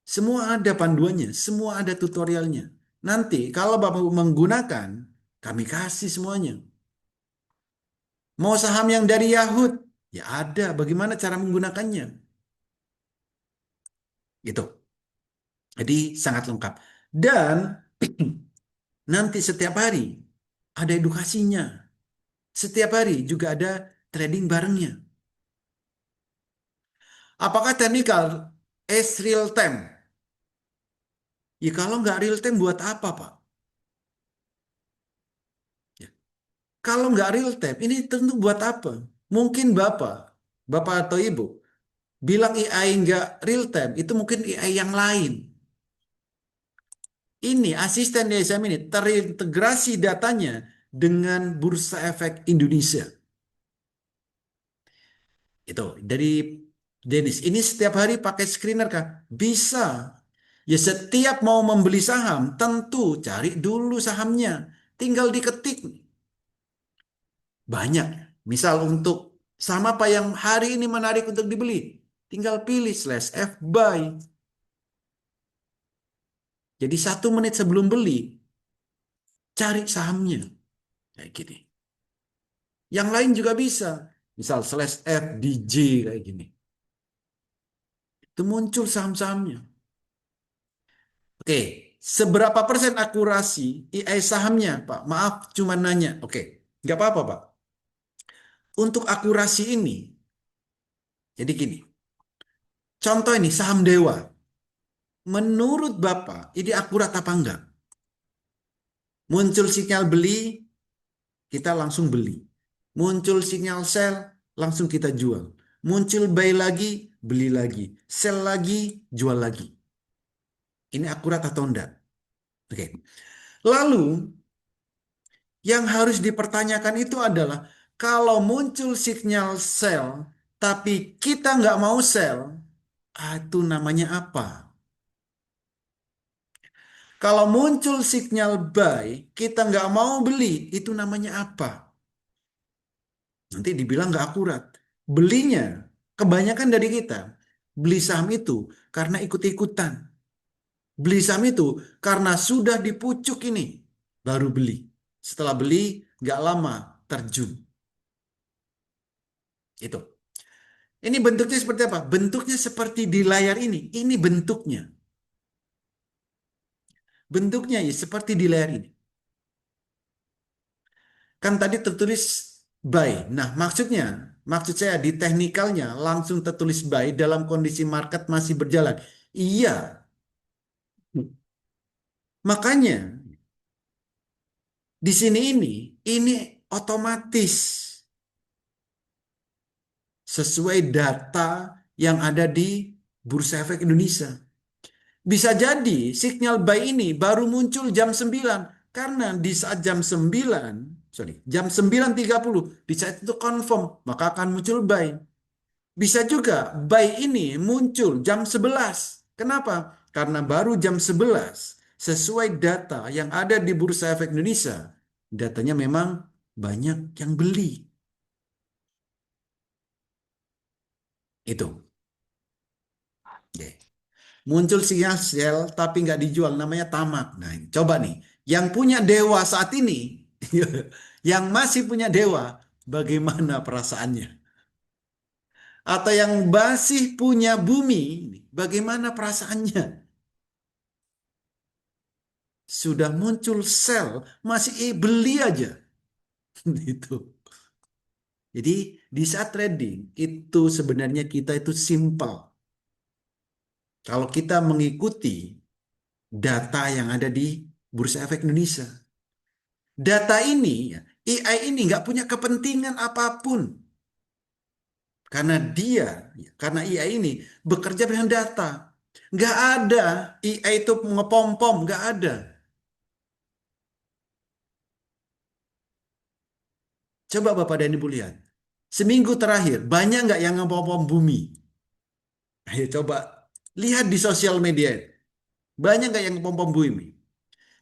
Speaker 1: Semua ada panduannya, semua ada tutorialnya. Nanti kalau Bapak menggunakan, kami kasih semuanya. Mau saham yang dari Yahoo, ya ada. Bagaimana cara menggunakannya? Gitu. Jadi sangat lengkap. Dan nanti setiap hari ada edukasinya. Setiap hari juga ada trading barengnya. Apakah technical is real time? Ya kalau nggak real time buat apa, Pak? Ya. Kalau nggak real time, ini tentu buat apa? Mungkin Bapak atau Ibu, bilang AI nggak real time, itu mungkin AI yang lain. Ini asisten DSM ini terintegrasi datanya dengan Bursa Efek Indonesia. Itu dari Dennis. Ini setiap hari pakai screener kah? Bisa. Ya setiap mau membeli saham, tentu cari dulu sahamnya. Tinggal diketik. Banyak. Misal untuk saham apa yang hari ini menarik untuk dibeli. Tinggal pilih /F buy. Jadi 1 menit sebelum beli, cari sahamnya. Kayak gini. Yang lain juga bisa. Misal /F DJ kayak gini. Itu muncul saham-sahamnya. Oke, seberapa persen akurasi AI sahamnya, Pak? Maaf, cuma nanya. Oke, nggak apa-apa, Pak. Untuk akurasi ini, jadi gini. Contoh ini, saham Dewa. Menurut Bapak, ini akurat apa enggak? Muncul sinyal beli, kita langsung beli. Muncul sinyal sell, langsung kita jual. Muncul buy lagi, beli lagi. Sell lagi, jual lagi. Ini akurat atau enggak? Oke. Lalu, yang harus dipertanyakan itu adalah kalau muncul sinyal sell, tapi kita nggak mau sell, itu namanya apa? Kalau muncul sinyal buy, kita nggak mau beli, itu namanya apa? Nanti dibilang nggak akurat. Belinya, kebanyakan dari kita, beli saham itu karena ikut-ikutan. Beli saham itu karena sudah dipucuk ini, baru beli. Setelah beli, nggak lama terjun. Itu. Ini bentuknya seperti apa? Bentuknya seperti di layar ini. Ini bentuknya. Bentuknya ya seperti di layar ini. Kan tadi tertulis buy. Nah, maksud saya di teknikalnya langsung tertulis buy dalam kondisi market masih berjalan. Iya. Makanya di sini ini otomatis sesuai data yang ada di Bursa Efek Indonesia. Bisa jadi sinyal buy ini baru muncul jam 9 karena di saat jam 9.30 di saat itu confirm maka akan muncul buy. Bisa juga buy ini muncul jam 11. Kenapa? Karena baru jam 11 sesuai data yang ada di Bursa Efek Indonesia. Datanya memang banyak yang beli. Itu. Oke. Muncul sinyal sel tapi nggak dijual, namanya tamak. Nah, coba nih, yang punya dewa saat ini, yang masih punya dewa, bagaimana perasaannya? Atau yang masih punya bumi, bagaimana perasaannya? Sudah muncul sel, masih beli aja. Gitu. Jadi di saat trading itu sebenarnya kita itu simple. Kalau kita mengikuti data yang ada di Bursa Efek Indonesia. Data ini, ya, AI ini nggak punya kepentingan apapun. Karena karena AI ini bekerja dengan data. Nggak ada AI itu ngepom-pom, nggak ada. Coba Bapak dan Ibu lihat. Seminggu terakhir, banyak nggak yang ngepom-pom bumi? Ayo coba lihat di sosial media. Banyak nggak yang ngepom-pom bumi?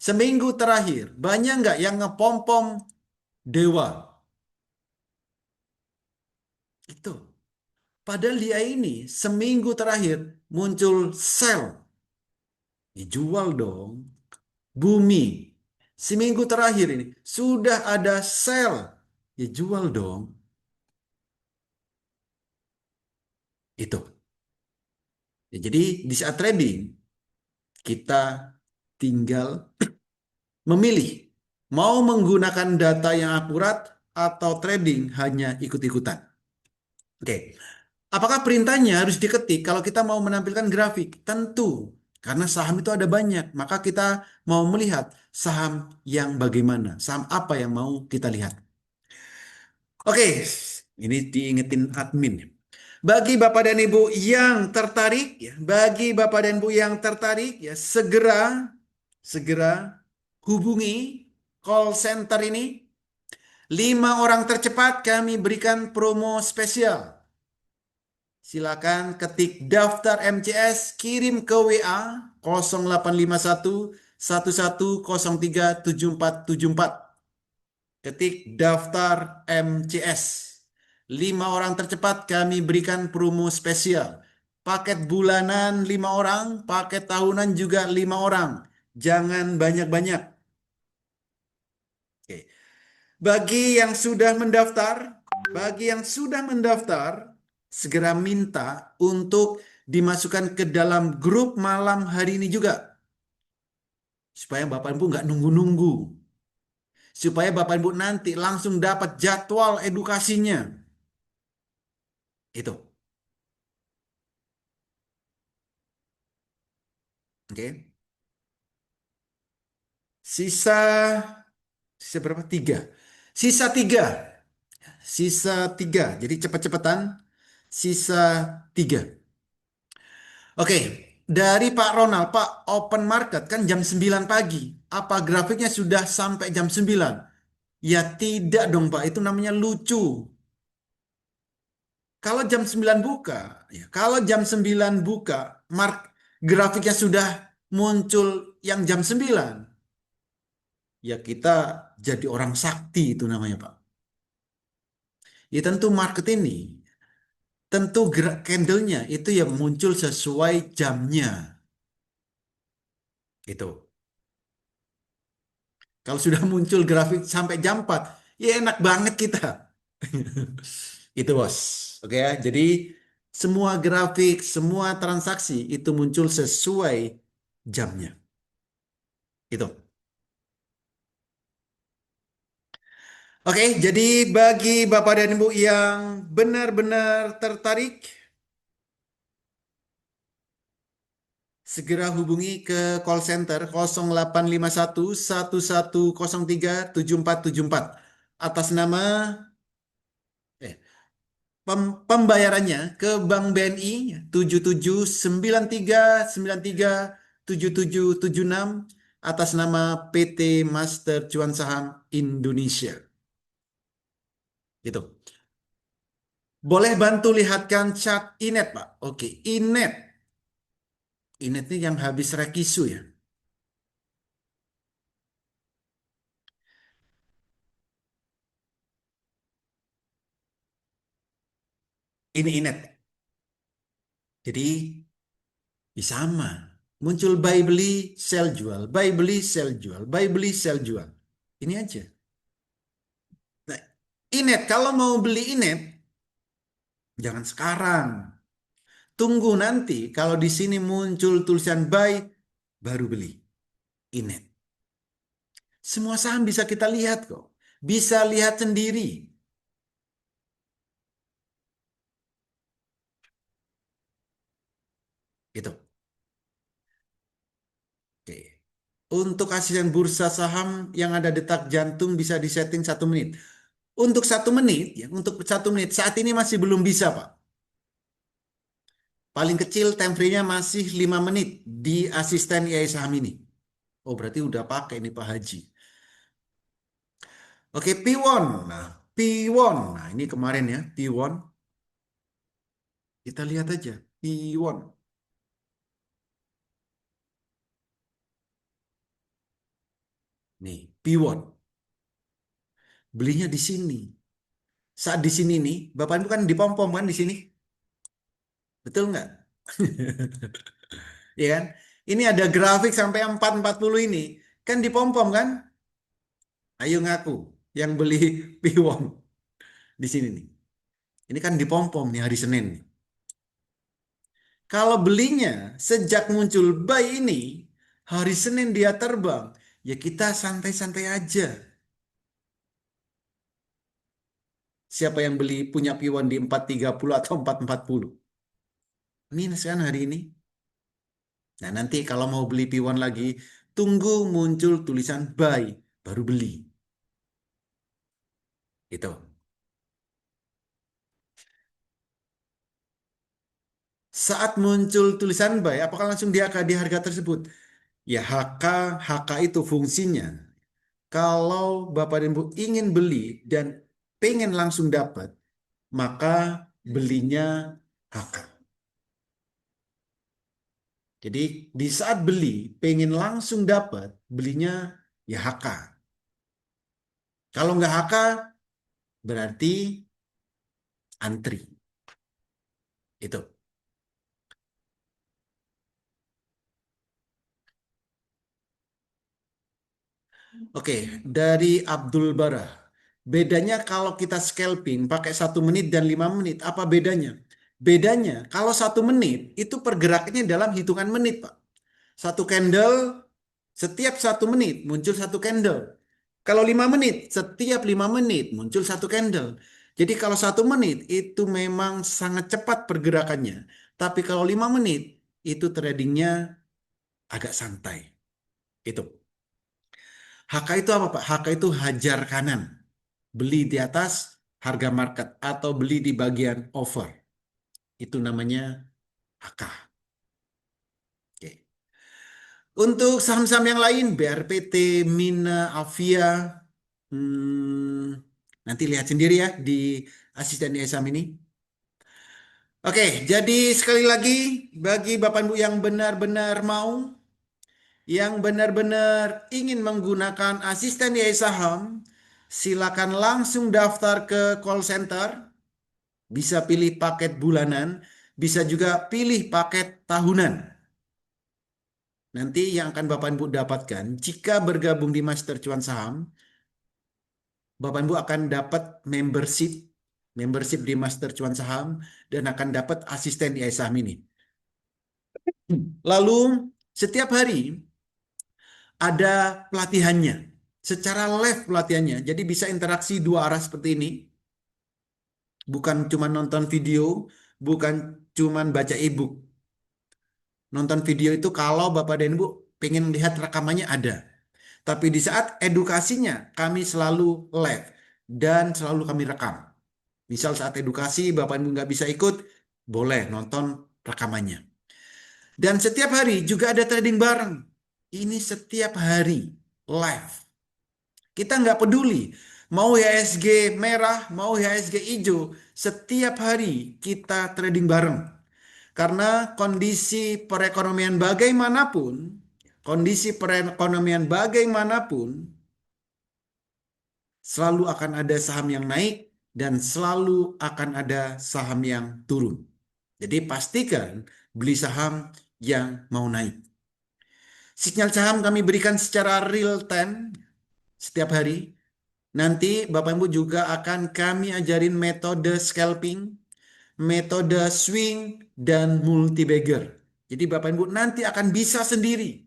Speaker 1: Seminggu terakhir, banyak nggak yang ngepom-pom dewa? Itu. Padahal dia ini seminggu terakhir muncul sel. Dijual dong. Bumi. Seminggu terakhir ini sudah ada sel. Ya jual dong. Itu. Ya, jadi di saat trading kita tinggal memilih mau menggunakan data yang akurat atau trading hanya ikut-ikutan. Oke. Apakah perintahnya harus diketik kalau kita mau menampilkan grafik? Tentu. Karena saham itu ada banyak. Maka kita mau melihat saham yang bagaimana. Saham apa yang mau kita lihat. Oke. Ini diingetin admin. Bagi Bapak dan Ibu yang tertarik, ya, bagi Bapak dan Ibu yang tertarik, ya, segera hubungi call center ini. 5 orang tercepat kami berikan promo spesial. Silakan ketik daftar MCS, kirim ke WA 0851 1103 7474. Ketik daftar MCS. 5 orang tercepat kami berikan promo spesial. Paket bulanan 5 orang, paket tahunan juga 5 orang. Jangan banyak-banyak. Oke. Bagi yang sudah mendaftar, segera minta untuk dimasukkan ke dalam grup malam hari ini juga. Supaya Bapak Ibu nggak nunggu-nunggu. Supaya Bapak Ibu nanti langsung dapat jadwal edukasinya. Itu. Oke. Sisa, sisa berapa? 3. Sisa 3. Sisa 3. Jadi cepat-cepatan. Sisa 3. Oke, dari Pak Ronald, Pak, open market kan jam 9 pagi. Apa grafiknya sudah sampai jam 9? Ya tidak dong Pak, itu namanya lucu. Kalau jam 9 buka, kalau jam 9 buka, grafiknya sudah muncul yang jam 9. Ya kita jadi orang sakti itu namanya Pak. Ya tentu market ini, tentu gerak candlenya itu yang muncul sesuai jamnya. Itu. Kalau sudah muncul grafik sampai jam 4, ya enak banget kita. Itu bos. Oke ya, jadi semua grafik, semua transaksi itu muncul sesuai jamnya. Itu. Oke, jadi bagi Bapak dan Ibu yang benar-benar tertarik, segera hubungi ke call center 0851 1103 7474 atas nama pembayarannya ke Bank BNI 7793937776 atas nama PT Master Cuan Saham Indonesia. Gitu. Boleh bantu lihatkan chart Inet, Pak? Oke, Inet. Inet ini yang habis rekisu ya. Ini Inet. Jadi sama. Muncul buy beli, sell jual, buy beli, sell jual, buy beli, sell jual. Ini aja. Nah, Inet, kalau mau beli Inet, jangan sekarang. Tunggu nanti kalau di sini muncul tulisan buy, baru beli Inet. Semua saham bisa kita lihat kok. Bisa lihat sendiri. Gitu. Oke. Untuk asisten bursa saham yang ada detak jantung bisa disetting 1 menit. Untuk 1 menit, ya, untuk 1 menit saat ini masih belum bisa, Pak. Paling kecil time frame-nya masih 5 menit di asisten AI saham ini. Oh, berarti udah pakai ini Pak Haji. Oke, P1. Nah, P1. Nah, ini kemarin ya, P1. Kita lihat aja, P1. Nih, P1. Belinya di sini. Saat di sini nih, Bapak Ibu kan dipom-pom kan di sini. Betul nggak? Iya kan? Ini ada grafik sampai 440 ini. Kan dipom-pom kan? Ayo ngaku yang beli P1 di sini nih. Ini kan dipom-pom nih hari Senin nih. Kalau belinya sejak muncul buy ini, hari Senin dia terbang, ya kita santai-santai aja. Siapa yang beli punya P1 di 430 atau 440? Minus kan hari ini. Nah, nanti kalau mau beli P1 lagi, tunggu muncul tulisan buy, baru beli. Itu. Saat muncul tulisan buy, apakah langsung dia akan di harga tersebut? Ya, HK itu fungsinya. Kalau Bapak dan Ibu ingin beli dan pengen langsung dapat, maka belinya HK. Jadi di saat beli, pengen langsung dapat, belinya ya HK. Kalau nggak HK, berarti antri. Itu. Oke, dari Abdul Bara. Bedanya kalau kita scalping pakai 1 menit dan 5 menit, apa bedanya? Bedanya kalau 1 menit itu pergerakannya dalam hitungan menit, Pak. Satu candle, setiap 1 menit muncul satu candle. Kalau 5 menit, setiap 5 menit muncul satu candle. Jadi kalau 1 menit itu memang sangat cepat pergerakannya. Tapi kalau 5 menit itu tradingnya agak santai. Itu. HK itu apa Pak? HK itu hajar kanan. Beli di atas harga market atau beli di bagian over. Itu namanya HK. Oke. Untuk saham-saham yang lain, BRPT, Mina, Avia, nanti lihat sendiri ya di asisten saham ini. Oke, jadi sekali lagi bagi Bapak Ibu yang benar-benar mau, yang benar-benar ingin menggunakan asisten saham, silakan langsung daftar ke call center. Bisa pilih paket bulanan, bisa juga pilih paket tahunan. Nanti yang akan Bapak Ibu dapatkan jika bergabung di Master Cuan Saham, Bapak Ibu akan dapat membership di Master Cuan Saham dan akan dapat asisten AI saham ini. Lalu setiap hari ada pelatihannya, secara live pelatihannya. Jadi bisa interaksi 2 arah seperti ini. Bukan cuma nonton video, bukan cuma baca e-book. Nonton video itu kalau Bapak dan Ibu pengen lihat rekamannya ada. Tapi di saat edukasinya kami selalu live dan selalu kami rekam. Misal saat edukasi Bapak Ibu nggak bisa ikut, boleh nonton rekamannya. Dan setiap hari juga ada trading bareng. Ini setiap hari live. Kita nggak peduli mau IHSG merah, mau IHSG hijau, setiap hari kita trading bareng. Karena kondisi perekonomian bagaimanapun, selalu akan ada saham yang naik dan selalu akan ada saham yang turun. Jadi pastikan beli saham yang mau naik. Sinyal saham kami berikan secara real time setiap hari. Nanti Bapak Ibu juga akan kami ajarin metode scalping, metode swing, dan multi bagger. Jadi Bapak Ibu nanti akan bisa sendiri.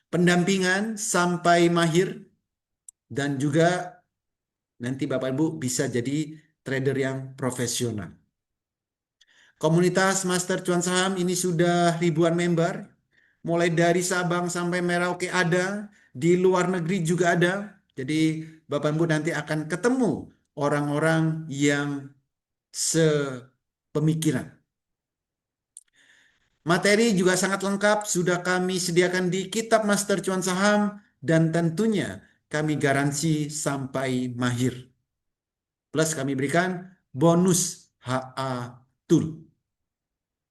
Speaker 1: Pendampingan sampai mahir dan juga nanti Bapak Ibu bisa jadi trader yang profesional. Komunitas Master Cuan Saham ini sudah ribuan member. Mulai dari Sabang sampai Merauke ada, di luar negeri juga ada. Jadi Bapak Ibu nanti akan ketemu orang-orang yang sepemikiran. Materi juga sangat lengkap, sudah kami sediakan di Kitab Master Cuan Saham dan tentunya kami garansi sampai mahir. Plus kami berikan bonus HA Tool.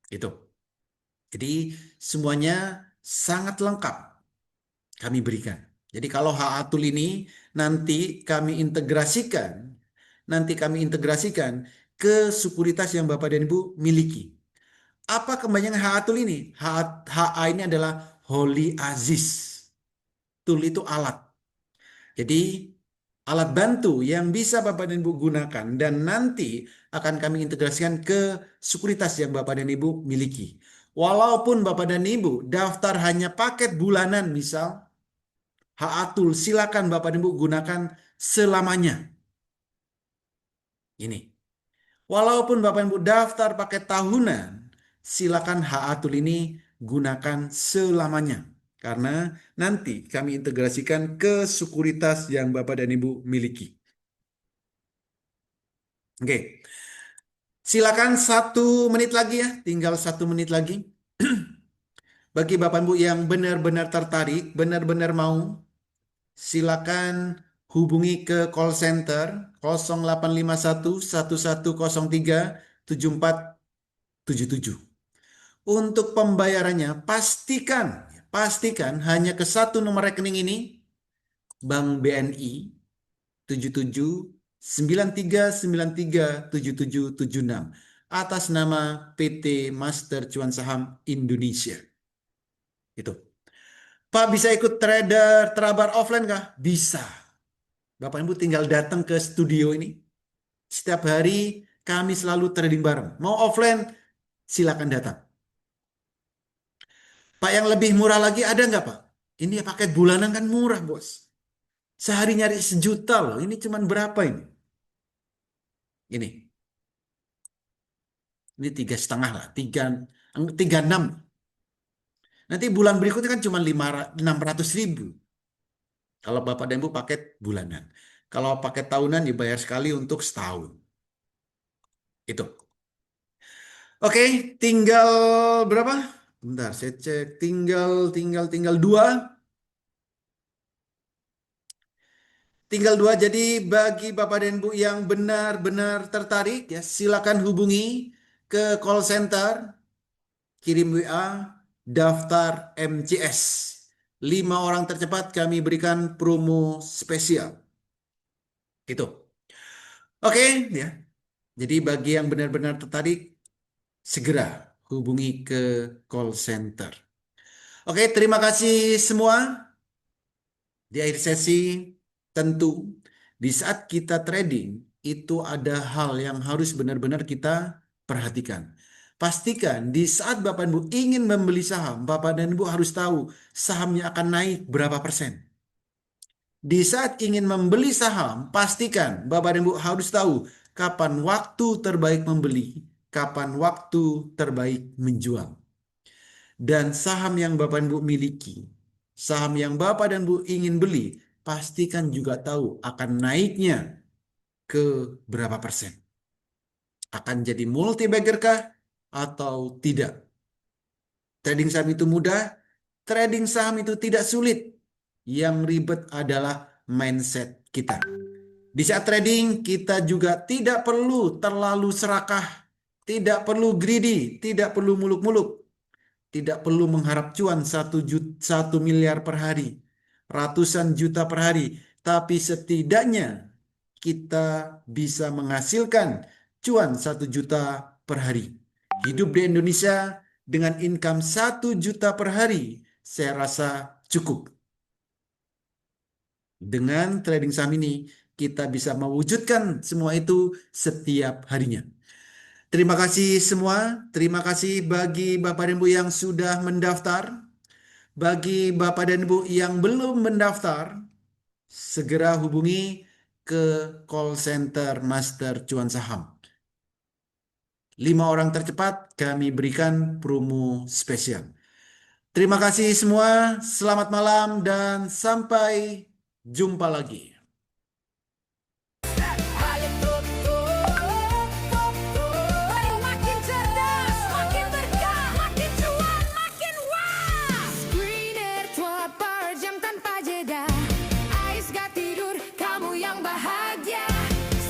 Speaker 1: Itu. Jadi semuanya sangat lengkap kami berikan. Jadi kalau HA Tool ini nanti kami integrasikan ke sekuritas yang Bapak dan Ibu miliki. Apa kebanyakan HA Tool ini? HA ini adalah Holy Aziz. Tool itu alat. Jadi alat bantu yang bisa Bapak dan Ibu gunakan dan nanti akan kami integrasikan ke sekuritas yang Bapak dan Ibu miliki. Walaupun Bapak dan Ibu daftar hanya paket bulanan misal, HA Tool silakan Bapak dan Ibu gunakan selamanya. Ini. Walaupun Bapak dan Ibu daftar paket tahunan, silakan HA Tool ini gunakan selamanya. Karena nanti kami integrasikan ke sekuritas yang Bapak dan Ibu miliki. Oke. Silakan 1 menit lagi ya, tinggal 1 menit lagi. Bagi Bapak Ibu yang benar-benar tertarik, benar-benar mau, silakan hubungi ke call center 0851 1103 7477. Untuk pembayarannya pastikan hanya ke satu nomor rekening ini, Bank BNI 7793937776 atas nama PT Master Cuan Saham Indonesia. Itu. Pak, bisa ikut trader terabar offline kah? Bisa. Bapak Ibu tinggal datang ke studio ini. Setiap hari kami selalu trading bareng. Mau offline, silakan datang. Pak, yang lebih murah lagi ada nggak Pak? Ini paket bulanan kan murah bos. Sehari nyari 1 juta loh. Ini cuman berapa ini? Ini 3,5 lah. 36. Nanti bulan berikutnya kan cuma 600.000. Kalau Bapak dan Ibu paket bulanan. Kalau paket tahunan dibayar sekali untuk setahun. Itu. Oke, tinggal berapa? Bentar, saya cek. Tinggal 2. Tinggal 2. Jadi bagi Bapak dan Ibu yang benar-benar tertarik, ya silakan hubungi ke call center, kirim WA, daftar MCS. 5 orang tercepat kami berikan promo spesial. Itu. Oke, ya. Jadi bagi yang benar-benar tertarik, segera hubungi ke call center. Oke, terima kasih semua. Di akhir sesi, tentu di saat kita trading, itu ada hal yang harus benar-benar kita perhatikan. Pastikan di saat Bapak dan Ibu ingin membeli saham, Bapak dan Ibu harus tahu sahamnya akan naik berapa persen. Di saat ingin membeli saham, pastikan Bapak dan Ibu harus tahu kapan waktu terbaik membeli, kapan waktu terbaik menjual. Dan saham yang Bapak dan Ibu miliki, saham yang Bapak dan Ibu ingin beli, pastikan juga tahu akan naiknya ke berapa persen. Akan jadi multi bagger kah atau tidak? Trading saham itu mudah, trading saham itu tidak sulit. Yang ribet adalah mindset kita. Di saat trading, kita juga tidak perlu terlalu serakah, tidak perlu greedy, tidak perlu muluk-muluk, tidak perlu mengharap cuan 1 miliar per hari, ratusan juta per hari, tapi setidaknya kita bisa menghasilkan cuan 1 juta per hari. Hidup di Indonesia dengan income 1 juta per hari, saya rasa cukup. Dengan trading saham ini, kita bisa mewujudkan semua itu setiap harinya. Terima kasih semua. Terima kasih bagi Bapak dan Ibu yang sudah mendaftar. Bagi Bapak dan Ibu yang belum mendaftar, segera hubungi ke call center Master Cuan Saham. 5 orang tercepat kami berikan promo spesial. Terima kasih semua. Selamat malam dan sampai jumpa lagi.
Speaker 4: Makin cerdas, makin berkah, makin cuan, makin wah. Screener 12 jam tanpa jeda. Ais gak tidur, kamu yang bahagia.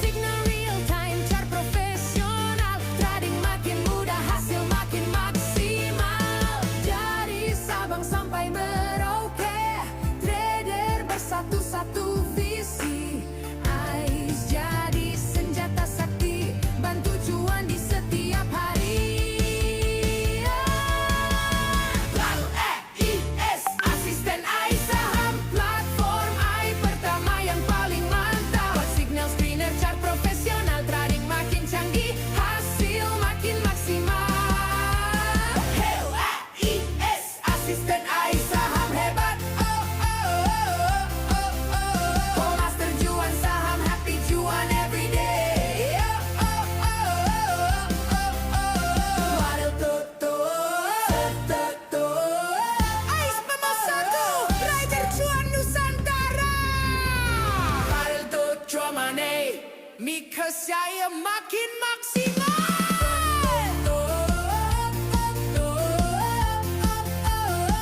Speaker 4: Signal real time, chart profesional. Trading makin mudah, hasil makin maksimal. Dari Sabang sampai Merauke, trader bersatu-satu visi. Ais jadi senjata sakti, bantu cuan di setiap hari. Lalu EIS, asisten Ais saham, platform Ais pertama yang paling mantap. Buat signal screener chart profesional, trading makin canggih, hasil makin maksimal. Hey, EIS, asisten Ais saham hebat. Oh, oh, oh, oh, oh, oh. Oh, Master Cuan Saham, happy cuan every day. Oh, oh, oh, oh, oh, oh. Wadil Toto, Ais pemersatu, Raja Cuan Nusantara. Wadil Toto Money, Mika saya makin maksimal.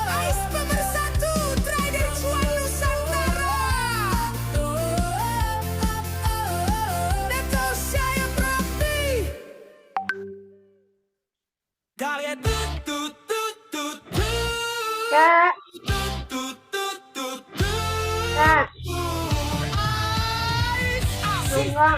Speaker 4: Ais pemersatu, Trader Cuan Nusantara. Dato' saya Profi. Kalian
Speaker 8: Kak, Kak,
Speaker 4: Ais asik.
Speaker 8: bunga